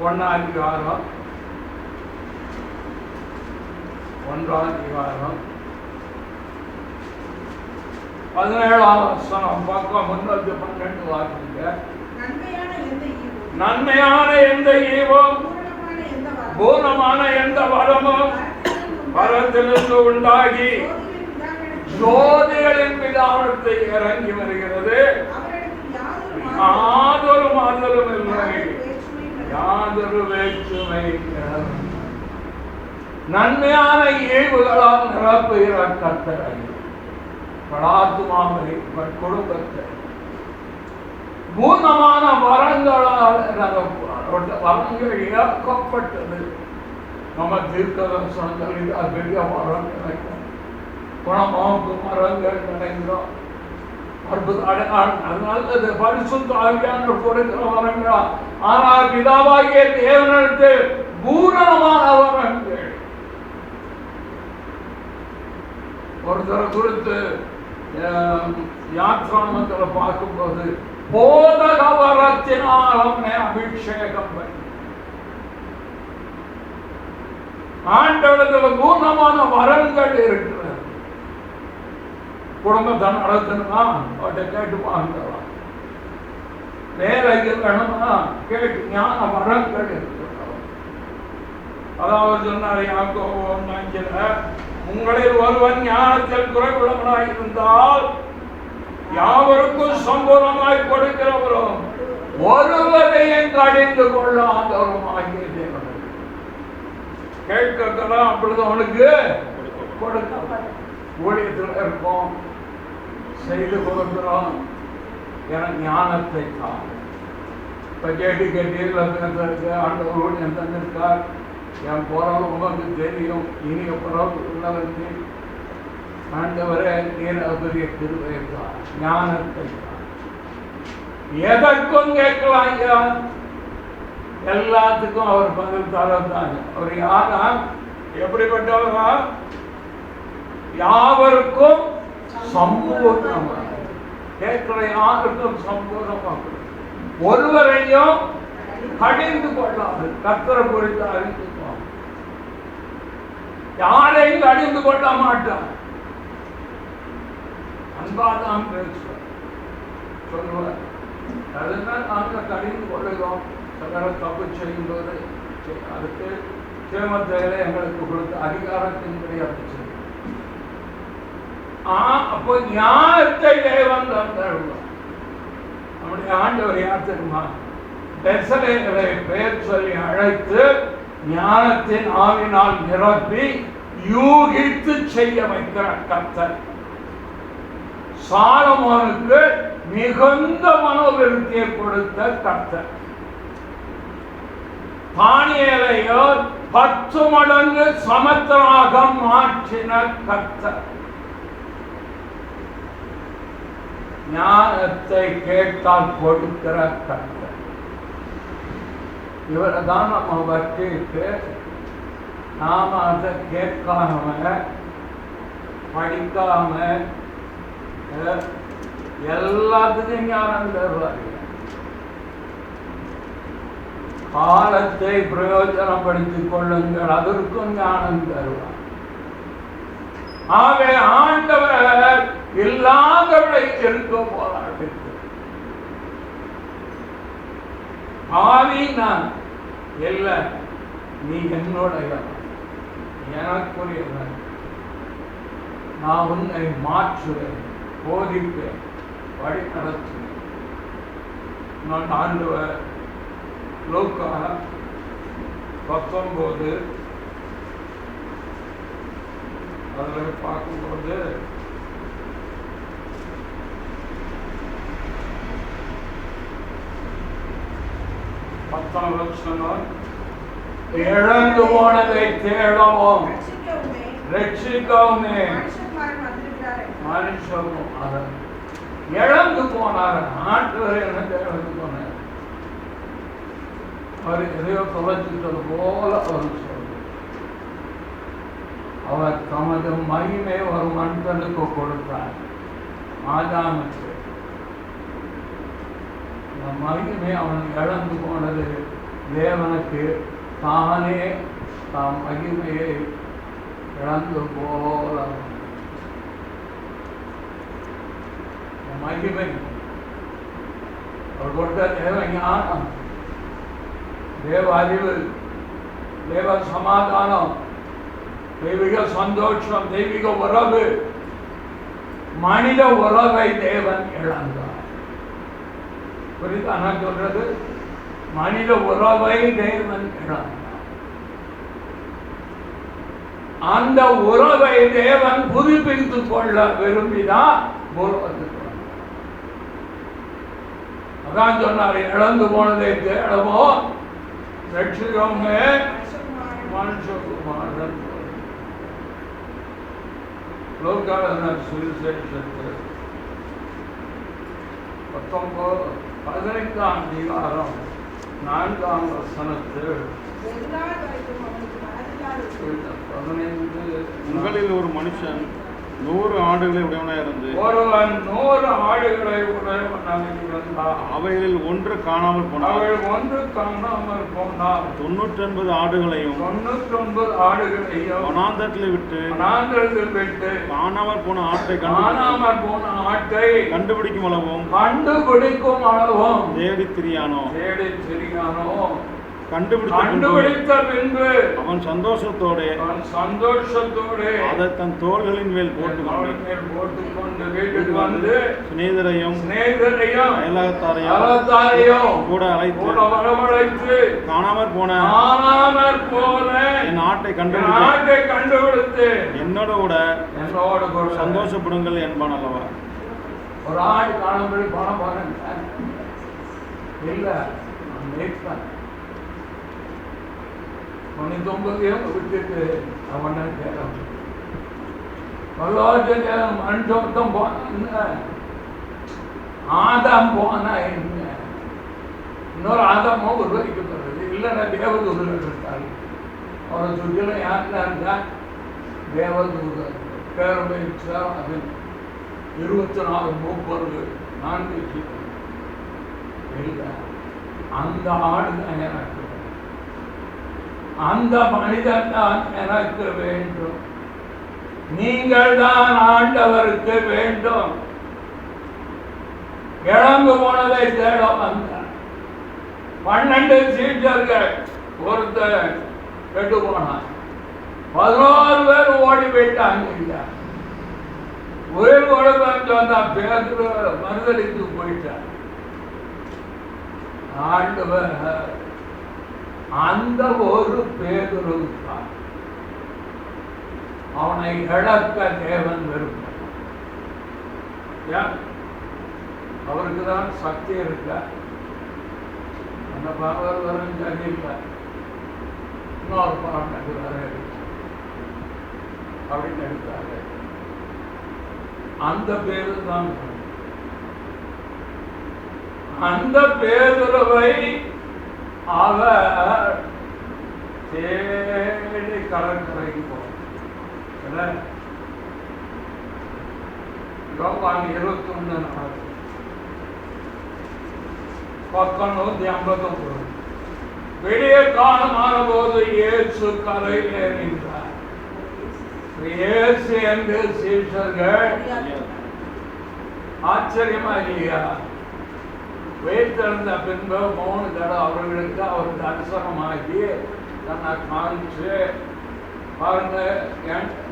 1:6 1ஆம் அதிகாரம் 17ஆம் வசனம் பக்கம் 312 வாசிங்க. நன்மையான எந்த ஈவும் பூர்ணமான எந்த வரமும் பரத்திலிருந்து உண்டாகி ஜோதிகளின் பிதாவிடத்தை இறங்கி வருகிறது. யாதொரு மாறுதலும் இல்லை, யாதொரு வேற்றுமை. நன்மையான ஈவுகளால் நிரப்புகிற கர்த்தரை படாத்துமாவை குடும்பத்தை பூர்ணமான வரங்களால் நிரப்புவார். வரங்கள் இழக்கப்பட்டது. நம்ம தீர்க்கதரிசனங்களில் அது பெரிய வரம் கிடைக்கும். குணமாக்கு மரங்கள் கிடைக்கிறோம். நல்லது பரிசுத்த ஆவியானவர் கொடுக்கிற வரங்களா. ஆனால் பிதாவாகிய தேவனிடத்தில் பூரணமான வரங்கள். ஒருத்தர் குறித்து யாத்ராமத்தில் பார்க்கும்போது போதக வரத்தினால் அவனை அபிஷேகம் பண்ணி ஆண்டவரத்தில் பூர்ணமான வரங்கள் இருக்கிறது. குடும்பத்தை நடத்தணுமா அவர்கிட்ட கேட்டு வாங்கலாம். வேலைக்கு வேணுமா கேட்டு ஞான வரங்கள் இருக்கிறது. அதாவது சொன்னார் யாக்கோபு 1:5, உங்களில் ஒருவன் ஞானத்தில் குறைவுள்ளவனாய் இருந்தால் யாவருக்கும் சம்பூர்ணமாய் கொடுக்கிறவரும் ஒருவரையும் கடிந்து கொள்ளாதவரும் ஆகிய தேவன். கேட்கலாம் அப்பொழுது அவனுக்கு கொடுக்க. ஊழியத்தில் இருக்கோம், செய்து கொடுக்கிறோம். எனக்கு ஞானத்தை தான் இப்போ கேட்டீர்கள். ஆண்டவர் ஊழியம் தந்திருக்கார். என் புறம் உங்களுக்கு தெரியும். இனிய புறம் உள்ளவருக்கு ஆண்டவரே நீர் பெரிய கிருபை தான், ஞானத்தை தான். எதற்கும் கேட்கலாம் ஐயா, எல்லாத்துக்கும் அவர் பதில் தரத்தாங்க. அவர் யாரா, எப்படிப்பட்டவரா? யாவருக்கும் சம்பூர்ணமாக கேட்கிற யாருக்கும் சம்பூர்ணமாக, ஒருவரையும் கடிந்து கொள்ளாது. கர்த்தரை குறித்து அறிந்துக்கோ, யாரையும் கடிந்து கொள்ள மாட்டான். அன்பாதான் பேசுவார், சொல்லுவார். அதனால் நாங்கள் கடிந்து கொள்ளுகிறோம். சிலரை தப்பு செய்யும்போது அதுக்கு சேமத்தையில எங்களுக்கு கொடுத்த அதிகாரத்தின்படி அப்படி செய்யும். அப்போ ஞானத்தை தேவன் தந்தருவார். நம்முடைய ஆண்டவர் யார் தெரியுமா? பெசலேயரை பெயர் சொல்லி அழைத்து ஞானத்தின் ஆவினால் நிரப்பி யூகித்து செய்ய வைக்கிற கர்த்தர். சாலமோனுக்கு மிகுந்த மனோவிருத்தியை கொடுத்த கர்த்தர். தானியேலையோ 10 மடங்கு சமத்தராக மாற்றின கர்த்தர். ஞானத்தை கேட்டால் கொடுக்கிற கர்த்தர். இவரை தான் நம்ம வச்சுட்டு நாம அதை கேட்காம படிக்காம எல்லாத்துக்கும் ஞானம் தருவார். காலத்தை பிரயோஜனப்படுத்திக் கொள்ளுங்கள், அதற்கும் ஞானம் தருவார். ஆகவே ஆண்டவர் இல்லாதவளை இருக்க போராடு. ஆவி நான் இல்லை, நீ என்னுடைய எனக்குரியவன். நான் உன்னை மாற்றுவேன், போதிப்பேன், வழி நடத்துவேன். நான் ஆண்டவர் லூக்கா 19 அதில் பார்க்கும்போது இழந்து போனதை தேடவும் ரட்சிக்கவுமே மனுஷனும் இழந்து போனார். ஆண்டவர் என்ன இழந்து போனார்? அவர் எதையோ தொலைச்சிட்டது போல அவர் சொல்றார். அவர் தமது மகிமை ஒரு மனிதனுக்கு கொடுத்தார், ஆதாமுக்கு. மகிமை அவன் இழந்து போனது தேவனுக்கு தானே தாம் மகிமையை இழந்து போல மகிமை அவர் கொடுத்த தேவ ஞானம், தேவ அறிவு, தேவ சமாதானம், தெய்வீக சந்தோஷம், தெய்வீக உறவு, மனித உறவை தேவன் இழந்தார். புரியுதா நான் சொல்றது? மனித உறவை தேவன் இழந்தார். அந்த உறவை தேவன் புதுப்பித்துக் கொள்ள விரும்பிதான் பூர்வத்துக்கு. அதான் சொன்னார், இழந்து போனதை தேடவோ ரட்சிக்கவங்க மனுஷகுமாரன். சுவிசேஷத்தில் 15ஆம் அதிகாரம் 4ஆம் வசனத்தில் உங்களில் ஒரு மனுஷன் 100 ஆடுகளை உடையவனாய் இருந்து ஒருவன் 100 ஆடுகளை உடையவனாய் இருந்தான். அவைகளில் ஒன்று காணாமல் போனான். 99 ஆடுகளையும் வனாந்தரத்தில் விட்டு காணாமல் போன ஆட்டை கண்டுபிடிக்கும் அளவும் தேடி திரியானோ. கண்டுபிடித்த பின்பு அவன் சந்தோஷத்தோடு அதை தன் தோள்களின் மேல் போட்டுக்கொண்டு வீட்டுக்கு வந்து சிநேகிதரையும் அயலகத்தாரையும் கூட அழைத்து காணாமற் போன என் ஆட்டை கண்டுபிடித்து என்னோட கூட சந்தோஷப்படுங்கள் என்பான் அல்லவா. ஒரு ஆடு காணாமல் போன பாருங்க இல்ல 99 விட்டுட்டு அவனை கேட்க மனுஷம் போன ஆதாம் போனா என்ன, இன்னொரு ஆதாமோ உருவாக்கப்படுறது இல்லைன்னா தேவதூதர் இருக்காரு. அவரை சுற்றில யாருன்னா இருந்தா தேவதூதர் பேரமைச்சா அது 24 மூப்பர்கள் 4 இல்லை. அந்த ஆடு தான் எனக்கு, அந்த மனிதன் தான் எனக்கு வேண்டும். நீங்கள் தான் ஆண்டவருக்கு வேண்டும். இழந்து போனதை தேட வந்தார். 12 சீடர்கள் ஒருத்தர் கெட்டு போனார். 16 பேர் ஓடி போயிட்டாங்க. உயிர் கொடுப்பேன் சொன்னா பேரு மறுதளித்து போயிட்டார். ஆண்டவர் அந்த ஒரு பேதுருவுக்காக அவனை இழக்க தேவன் விரும்புகிறார். அவருக்கு தான் சக்தி இருக்க, அந்த பவர் வரும் சரியில்லை, இன்னொரு படம் நடுவாரு அப்படின்னு எடுத்தாரு. அந்த பேரு தான் அந்த பேதுருவை அவர் தேடி கடற்கரைக்கு போவார். யோவான் 21 பக்கம் 159. விடிய காலமான போது இயேசு கரையிலே நின்றார். இயேசு என்று சீஷர்கள் ஆச்சரியமா இல்லையா? வைத்திருந்த பின்பு 3 தடவை அவர்களுக்கு அவர் தரிசனமாகி தன்னை காமிச்சு, பாருங்க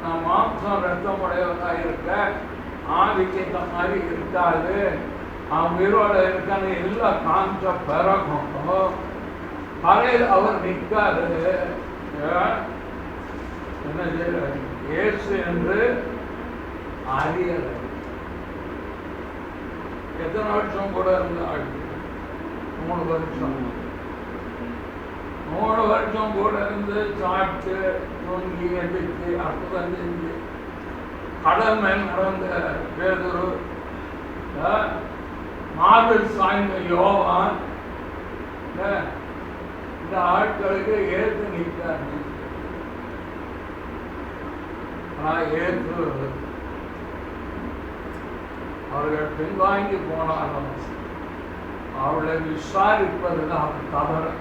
நான் மாம்சம் ரத்தம் உடையவராக இருக்க, ஆவிக்கு இந்த மாதிரி இருக்காது, உயிரோட இருக்கான்னு எல்லாம் காமிச்ச பிறகும் கரையில் அவர் நிற்காது. என்ன செய்ய இயேசு என்று அறியலை. எத்தனை வருஷம் கூட இருந்தாள்? 3 வருஷம். 3 வருஷம் கூட இருந்து சாப்பிட்டு தூங்கி எதிர்த்து அற்புதம் செஞ்சு கடல் மேல் நடந்த பேதுரு, மார்பில் சாய்ந்த யோவான், இந்த ஆட்களுக்கு ஏற்று நிற்காரு. ஏற்று அவர்கள் பின்வாங்கி போனாலும் அவளை விசாரிப்பதில் அவர் தவறு.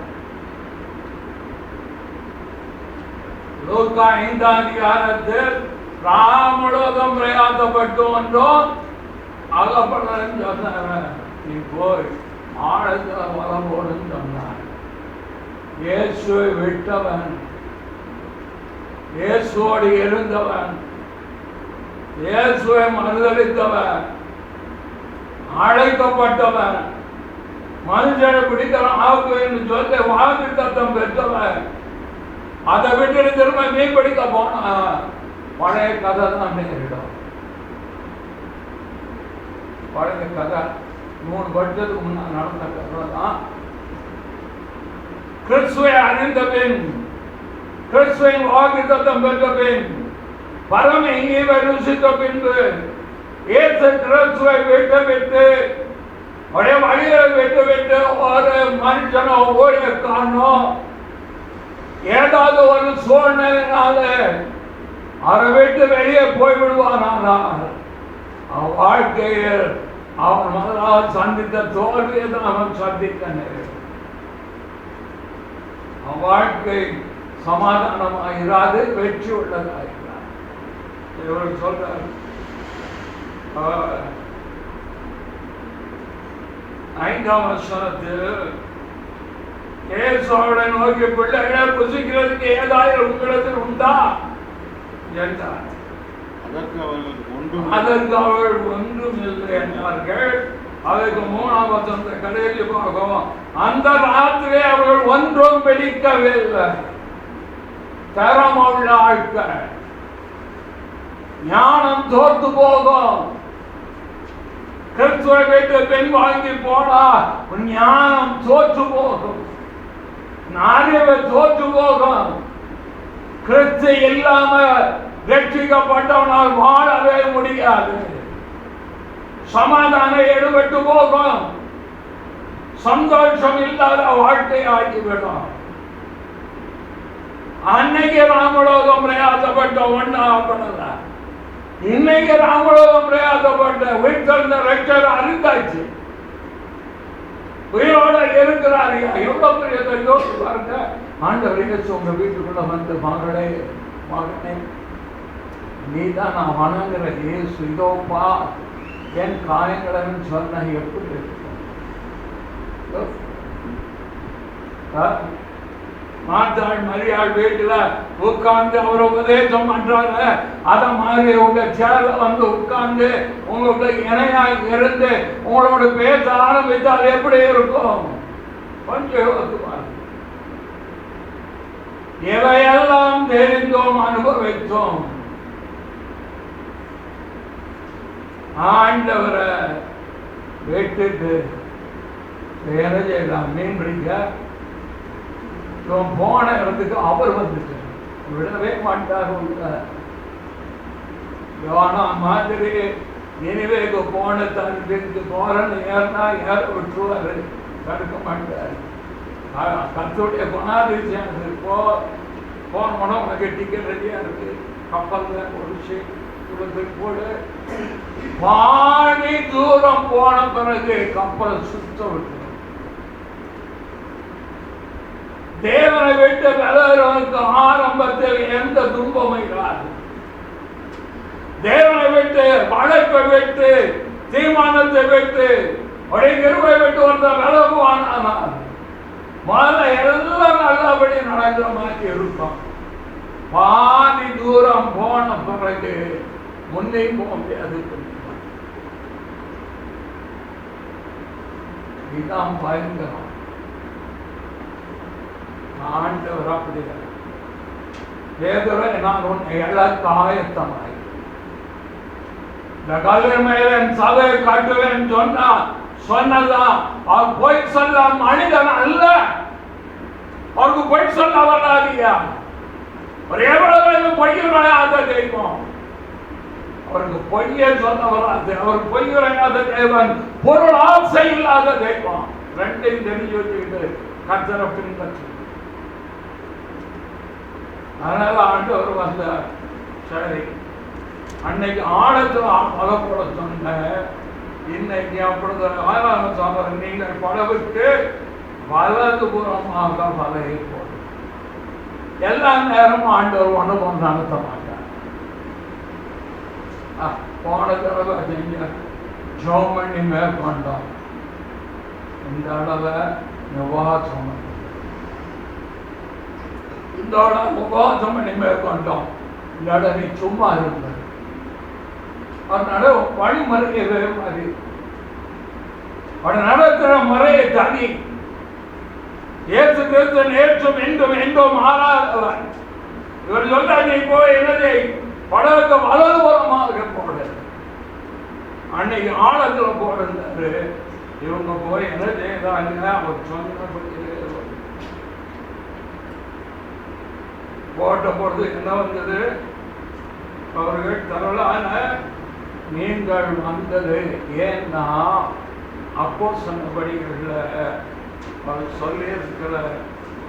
லூக்கா 5ஆம் அதிகாரத்தில் ராமலோகம் பிரயாசப்பட்டு வந்தோம், அகப்படன்னு சொன்னாங்க. நீ போய் ஆழத்துல வளம் போடுன்னு சொன்னார். இயேசுவை விட்டவன், இயேசுவோடு இருந்தவன், இயேசுவை மறுதளித்தவன், அழைக்கப்பட்டவன், மனுஷனை பிடிக்கலாம் ஆகுவேன்னு சொல்லி வாக்கு தத்தம் பெற்றவன், அதை விட்டு திரும்ப மீன் பிடிக்க போன பழைய கதை தான் நேரிடும். பழைய கதை 3 வருஷத்துக்கு முன்னாடி நடந்த கதை தான். கிறிஸ்துவை அறிந்த பின், கிறிஸ்துவின் வாக்கு தத்தம் பெற்ற பின், பரம ஈவை ருசித்த பின்பு இயேசு கிறிஸ்துவை விட்டு ஒரே வழியை விட்டு ஒரு மனுஷனோ ஓடிய காரணம் ஏதாவது ஒரு சூழ்நிலைனால அவரை விட்டு வெளியே போய்விடுவானால் அவன் வாழ்க்கையில் அவன் முதலாவது சந்தித்த தோல்வியை தான் அவன் சந்திக்க நேரிடும். அவன் வாழ்க்கை சமாதானமாக இராது, வெற்றி உள்ளதாக இராது. இவர் சொல்றார் 5ஆம் வசனத்தில் இயேசுவை நோக்கி, பிள்ளைகளை புசிக்கிறதுக்கு ஏதாவது உங்களிடத்தில் உண்டா என்றார். அதற்கு அவர்கள் ஒன்றும் இல்லை என்றார்கள். அதற்கு 3ஆம் வசனத்தை கடைசி பார்க்கும். அந்த ராத்திரி அவர்கள் ஒன்றும் பிடிக்கவில்லை. தரமுள்ள ஆட்கள், ஞானம் தோற்று போகும். கிறிஸ்துவை விட்டு பெண் வாங்கி போனா ஞானம் தோற்று போகும், அறிவு தோற்று போகும். கிறிஸ்து இல்லாம ரட்சிக்கப்பட்டவனால் வாழவே முடியாது. சமாதானம் எடுபட்டு போகும், சந்தோஷம் இல்லாத வாழ்க்கை ஆகிவிடும். அன்னைக்கு ராமலோகம் பிரயாசப்பட்ட ஒன்னாகப்படல, இன்னைக்கு ராமலோகம் பிரயாசப்பட்ட வீட்டில் ரட்சர் அறிந்தாச்சு, உயிரோட இருக்கிறார். எவ்வளவு பெரிய யோசிச்சு பாருங்க. ஆண்டவர் இயேசு உங்க வீட்டுக்குள்ள வந்து, மகளே மகனே, நீ தான் நான் வணங்குற இயேசு, இதோப்பா என் காயங்களன்னு சொன்ன எப்படி இருக்கு? மாத்தாள் மரியாள் வீட்டுல உட்கார்ந்து அவர் உபதேசம் பண்றாங்க. அத மாதிரி உங்க சேர்ல வந்து உட்கார்ந்து உங்களோட இணையாக இருந்து உங்களோட பேச ஆரம்பித்தால் எப்படி இருக்கும்? கொஞ்சம் யோசிப்பாங்க. இவையெல்லாம் தெரிந்தோம், அனுபவித்தோம். ஆண்டவரை விட்டுட்டு வேற செய்யலாம், மீன் பிடிக்க போன இடத்துக்கு அவர் வந்துட்டு விடவே மாட்டார். யோனா மாதிரி நினைவேக்கு போன தனக்கு போறன்னு ஏறினா ஏற விட்டுருவாரு, தடுக்க மாட்டார். கத்தோடைய குணாதிசயம் போன உனக்கு டிக்கெட் ரெடியா இருக்கு, கப்பல்ல ஒரு சீட்டு போடு. பாதி தூரம் போன பிறகு கப்பல் சுத்த விட்டு தேவனை விட்டு விலகிறவனுக்கு ஆரம்பத்தில் எந்த துன்பமும் இராது. தேவனை விட்டு, படைப்பை விட்டு, தீர்மானத்தை விட்டு, ஒரே கிருபை விட்டு ஒருத்தர் விலகுவானால் முதல்ல எல்லாம் நல்லபடி நடக்கிற மாதிரி இருக்கும். பாதி தூரம் போன பிறகு முன்னே போக முடியாது. இதுதான் பயங்கரம். ஆண்டவர் அப்படி பேதுருவே, நான் உன்னை இழக்க ஆயத்தமாய் இந்த கல்லின் மேல் என் சபையை கட்டுவேன் சொன்னதான். அவர் பொய் சொல்ல மனிதன் அல்ல, அவருக்கு பொய் சொல்ல வராதியா. ஒரு எவ்வளவு பொய்யுரையாத தெய்வம், அவருக்கு பொய்யே சொல்ல வராது. அவர் பொய்யுரையாத தேவன், பொருள் ஆசை இல்லாத தெய்வம். ரெண்டையும் தெரிஞ்சு வச்சுக்கிட்டு கர்த்தரை பின்பற்றி. அதனால ஆண்டவர் வந்தார். சரி, அன்னைக்கு ஆழத்துல பலப்பட சொன்ன, இன்னைக்கு அப்பொழுது 6ஆம் சாமர், நீங்கள் படவிட்டு வலது புறமாக வலையை போடும். எல்லா நேரமும் ஆண்டவர் அனுபவம் நடத்த மாட்டார். போன தடவை நீங்க ஜோம் பண்ணி மேற்கொண்டோம். இந்த தடவை உபவாசம் பண்ணி மேற்கொண்டோம். இந்த தடவை நீ சும்மா இருந்த அதனால வழிமுறையே வேறு மாதிரி நடத்துற முறையை தனி. ஏசு கிறிஸ்து நேற்றும் என்றும் என்றும் மாறாதவன். இவர் சொல்ற நீ போய் என்னதை படகுக்கு வலதுபுறமாக போடு. அன்னைக்கு ஆழத்துல போடுறாரு. இவங்க போய் என்ன செய்யறாங்க? அவர் சொன்னபடி போட்ட பொழுது என்ன வந்தது? அவர்கள் தரலான நீங்கள் வந்தது ஏன்னா அப்போ சொன்னபடிகளில் அவர் சொல்லி இருக்கிற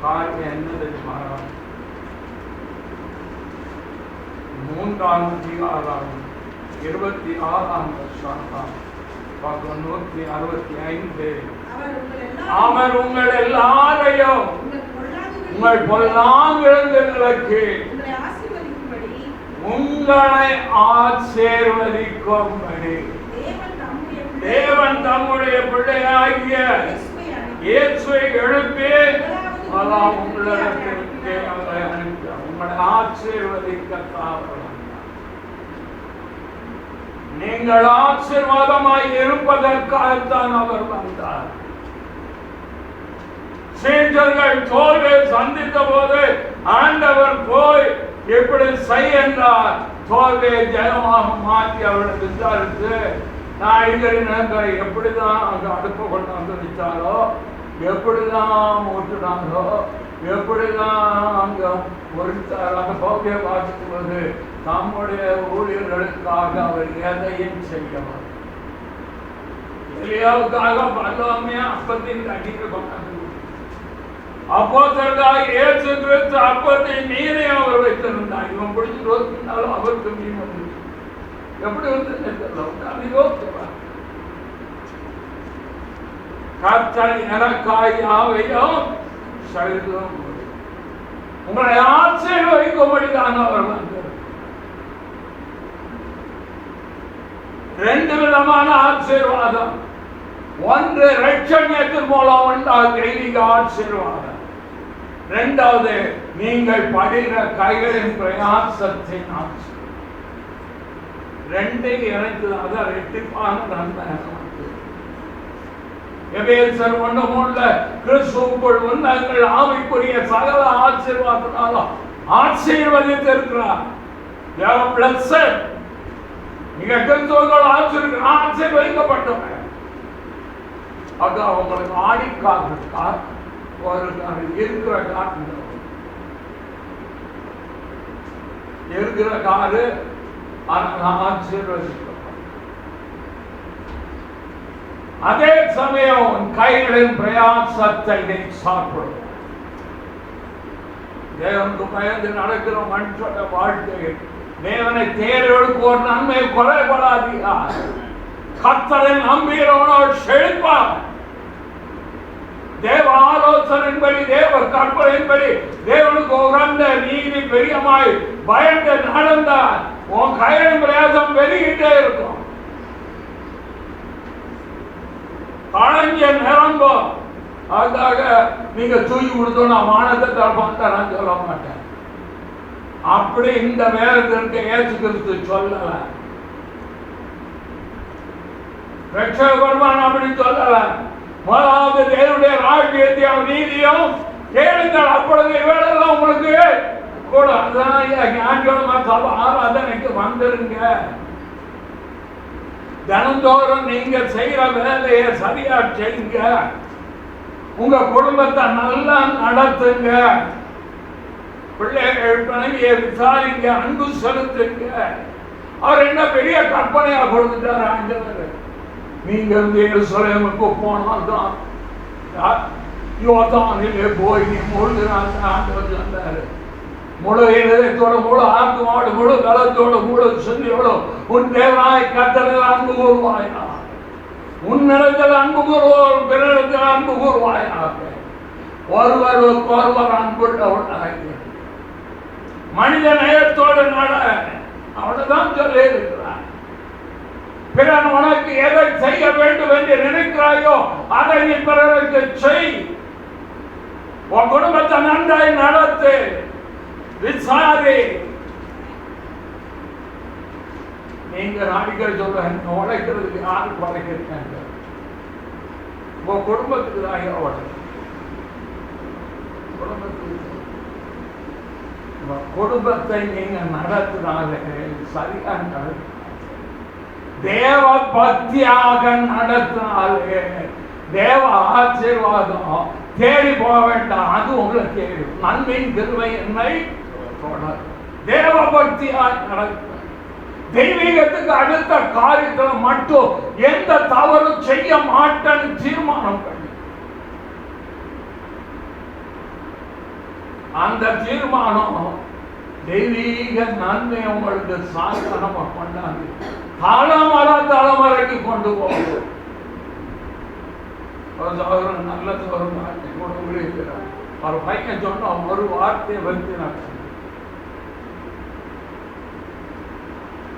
காரியம் என்ன தெரியுமா? 3ஆம் அதிகாரம் 26ஆம் வசனம் 165. அவர் உங்கள் எல்லாரையும் உங்கள் பொல்லாங்குகளுக்கு உங்களை ஆசீர்வதிக்கும்படி தேவன் தம்முடைய பிள்ளையாகிய இயேசுவை எழுப்பி உங்களிடத்திற்கு உங்களை ஆசீர்வதிக்கத்தான். நீங்கள் ஆசீர்வாதமாய் இருப்பதற்காகத்தான் அவர் வந்தார். சீடர்கள் தோல்வியை சந்தித்த போது ஆண்டவர் போய் எப்படி செய் என்றார். தோல்வியை ஜெயமாக மாற்றி அவர்களை விசாரித்து நாய்களை எப்படிதான் அங்க அடுப்பு கொண்டு வந்து வச்சாரோ, எப்படிதான் ஊற்றினாரோ, எப்படிதான் அங்க பொறுத்தாரோ அந்த போக்கிய பார்க்கும் போது தம்முடைய ஊழியர்களுக்காக அவர் எதையும் செய்யவர். எலியாவுக்காக பல்லோமையா அப்பத்தின் அடிக்க கொண்டாங்க. அப்போஸ்தலராகிய இயேசு கிறிஸ்து அப்பத்தை மீறி அவர் வைத்திருந்தார். இவன் பிடிச்சிட்டு இருந்தாலும் அவருக்கு மீன் வந்து எப்படி வந்து கர்த்தர் எனக்காய் யாவையும் செய்தும் உங்களை ஆசீர்வதிக்கும்படிதான் அவர் வந்தார். 2 விதமான ஆசீர்வாதம். ஒன்று ரட்சணியத்தின் மூலம் உண்டாகும் தெய்வீக ஆசீர்வாதம். 2வது நீங்கள் படுகிற கைகளின் பிரயாசத்தின் ஆசீர்வாதம். 2 இணைத்து அதான் ரெட்டிப்பான நன்மை. எபேசியர் 1:3 கிறிஸ்துவுக்குள் உங்கள் ஆவிக்குரிய சகல ஆசீர்வாதத்தாலும் ஆசீர்வதித்திருக்கிறார். நீங்க கிறிஸ்துவுக்குள் ஆசீர்வதிக்கப்பட்டவங்க. அது அவங்களுக்கு ஆடிக்காக ஒரு இருக்கிற காட்டு இருக்கிற காரு ஆசீர்வதிக்கப்பட்ட. அதே சமயம் உன் கைகளின் பிரயாசத்தை சாப்பிடும். தேவனுக்கு பயந்து நடக்கிற மனுஷோட வாழ்க்கை தேவனை தேர்வெடுப்போர் நன்மை குறைபடாதீங்க. கர்த்தரை நம்புகிறவனோடு செழிப்பார். தேவ ஆலோசனையின்படி தேவ கற்பனையின்படி தேவனுக்கு உகந்த நீதி பெரியமாய் பயந்து நடந்தால் உன் கையின் பிரயாசம் பெருகிட்டே இருக்கும். களஞ்சியம் நிரம்பும். அதுக்காக நீங்க தூக்கி கொடுத்தோம் நான் வானத்தை தரப்பான் நான் சொல்ல மாட்டேன். அப்படி இந்த வேதத்திற்கு இயேசு கிறிஸ்து சொல்லல. ரட்சகர்மான் அப்படி சொல்லல. முதலாவது தேவனுடைய ராஜ்யத்தையும் நீதியும் கேளுங்கள், அப்பொழுது இவையெல்லாம் உங்களுக்கு கூட. ஞாயிற்றுக்கிழமை சபை ஆராதனைக்கு வந்துருங்க. தினந்தோறும் நீங்க செய்யற வேலையை சரியா செய்யுங்க. உங்க குடும்பத்தை நல்லா நடத்துங்க. பிள்ளைகள் பிணையை விசாரிங்க, அன்பு செலுத்துங்க. அவர் என்ன பெரிய கற்பனையா கொடுத்துட்டார் ஆண்டவர். நீங்க எருசலேமுக்கு போனால்தான் யோர்தானிலே போய் நீ முழுகிறான் ஆண்டவர் சொன்னாரு. முழு இதயத்தோட, முழு ஆத்மாவோடு, முழு பலத்தோடு, முழு சிந்தையோடு உன் தேவனாய் கர்த்தரில் அன்பு கூறுவாயா. உன்னிடத்தில் அன்பு கூறுவோர் பிறரிடத்தில் அன்பு கூறுவாயாக. ஒருவர் அன்புள்ளவர்களாக மனித நேயத்தோடு நட, அவ்வளவுதான் சொல்லி இருக்கிறார். பிறன் உனக்கு எதை செய்ய வேண்டும் என்று நினைக்கிறாயோ அதை நீ பிறருக்கு செய். உன் குடும்பத்தை நன்றாய் நடத்து, விசாரி. நீங்க நாடிகள் சொல்ல உழைக்கிறதுக்கு யாருக்கு உழைக்கிறாங்க? உங்க குடும்பத்துக்கு தான் உழைக்க. குடும்பத்தை நீங்க நடத்தினாலே சரியாக நடத்த, தேவ பக்தியாக நடத்தினாலே தேவ ஆசீர்வாதம் தேடி போக வேண்டாம். அது உங்களை தேடி நன்மையின் கிருபை என்னை தொடரும். தேவ பக்தியாக நடத்த, தெய்வீகத்துக்கு அடுத்த காரியத்துல மட்டும் எந்த தவறும் செய்ய மாட்டேன்னு தீர்மானம் பண்ணி, அந்த தீர்மானம் தெய்வீக நன்மை உங்களுக்கு சாதனமா கொண்டாந்து தலைமுறைக்கு கொண்டு போகும். நல்ல ஒரு பையன் சொன்ன ஒரு வார்த்தையை வந்து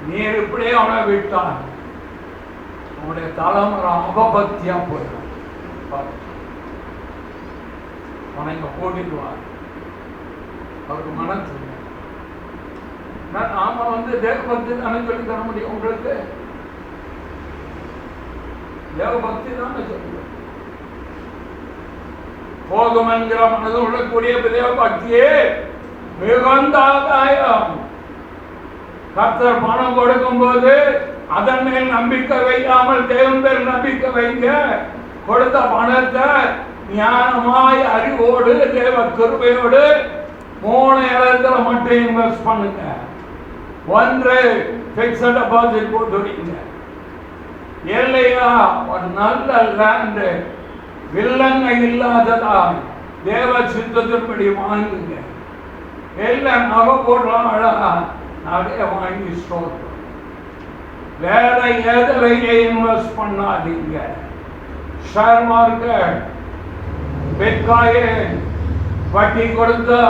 நீர் இப்படியே அவனை விட்டான், அவனுடைய தலைமுறை அபபக்தியா போயிடும். அவனை இங்க போட்டிடுவார். அவருக்கு மனசு நாம வந்து தேவபக்தி தானே சொல்லி தர முடியும். உங்களுக்கு தேவபக்தி தானே சொல்லுங்க. போதும் என்கிற மனது உள்ளக்கூடிய தேவபக்தியே மிகுந்த ஆதாயம். கர்த்தர் பணம் கொடுக்கும் போது அதன் மேல் நம்பிக்கை வைக்காமல் தேவன் மேல் நம்பிக்கை வைங்க. கொடுத்த பணத்தை ஞானமாய் அறிவோடு தேவ கிருபையோடு 3 இடத்துல மட்டும் இன்வெஸ்ட் பண்ணுங்க. 1 பிக்ஸட் டெபாசிட் போட்டுறீங்க இல்லையா? ஒரு நல்ல லேண்ட் வில்லங்க இல்லாததா தேவ சித்தத்தின்படி வாங்குங்க. எல்லாம் நகை போடுறோம், அழகா நகையை வாங்கி ஸ்டோர். வேற எதிரையே இன்வெஸ்ட் பண்ணாதீங்க. ஷேர் மார்க்கெட், பிட்காயின் வட்டி கொடுத்தா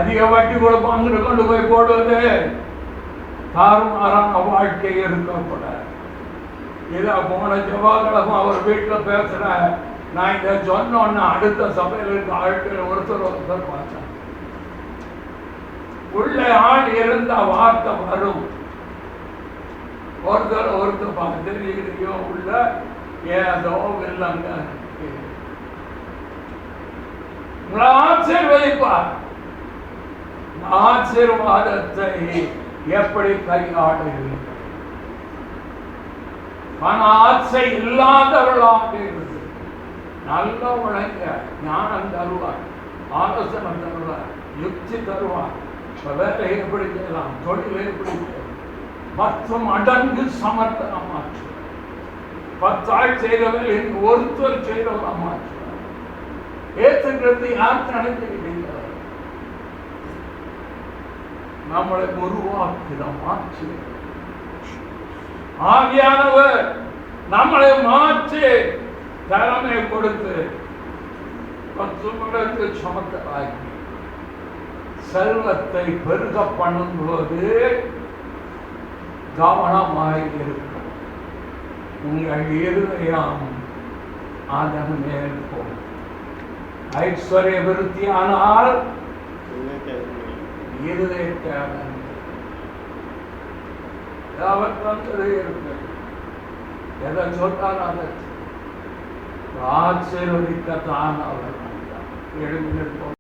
அதிக வட்டி கொடுப்பாங்க கொண்டு போய் போடுவது தாறுமாறான வாழ்க்கை இருக்கக்கூடாது. இதை போன செவ்வாய்க்கிழமை அவர் வீட்டில் பேசுற, நான் இதை சொன்னோன்னு அடுத்த சபையில் இருக்க ஆட்கள் ஒருத்தர் பார்த்தேன். உள்ள ஆள் இருந்த வார்த்தை வரும். ஒருத்தர் பார்த்து உள்ள ஏதோ இல்லைங்க ஆசீர்வதிப்பார். ஆசீர்வாதத்தை எப்படி கையாடுகிறீர்கள்? பண ஆசை இல்லாதவர்களாக இருந்து நல்ல உழைக்க ஞானம் தருவார், ஆலோசனை தருவார், யுக்தி தருவார். வேலை எப்படி செய்யலாம், தொழிலை எப்படி செய்யலாம், 10 மடங்கு சமர்த்தனம் மாற்று. 10 ஆள் செய்தவர்கள் எனக்கு ஒருத்தர் செய்தவர்களா மாற்று. ஏற்றுக்கிறது யார் நினைச்சுக்கிட்டீங்க? நம்மளை உருவாக்குற மாற்று ஆவியானவர் நம்மளை மாற்றி திறமை கொடுத்து 10 மடங்கு சமத்தராகி செல்வத்தை பெருக பண்ணும்போது கவனமாய் இருக்கும். உங்கள் இருதயம் அதன் மேல் போகும். ஐஸ்வர்ய விருத்தியானால் இருதயத்தை இருக்கு. எதை சொன்னால் அதை ஆசீர்வதிக்கத்தான் அவர் எழுந்திருப்போம்.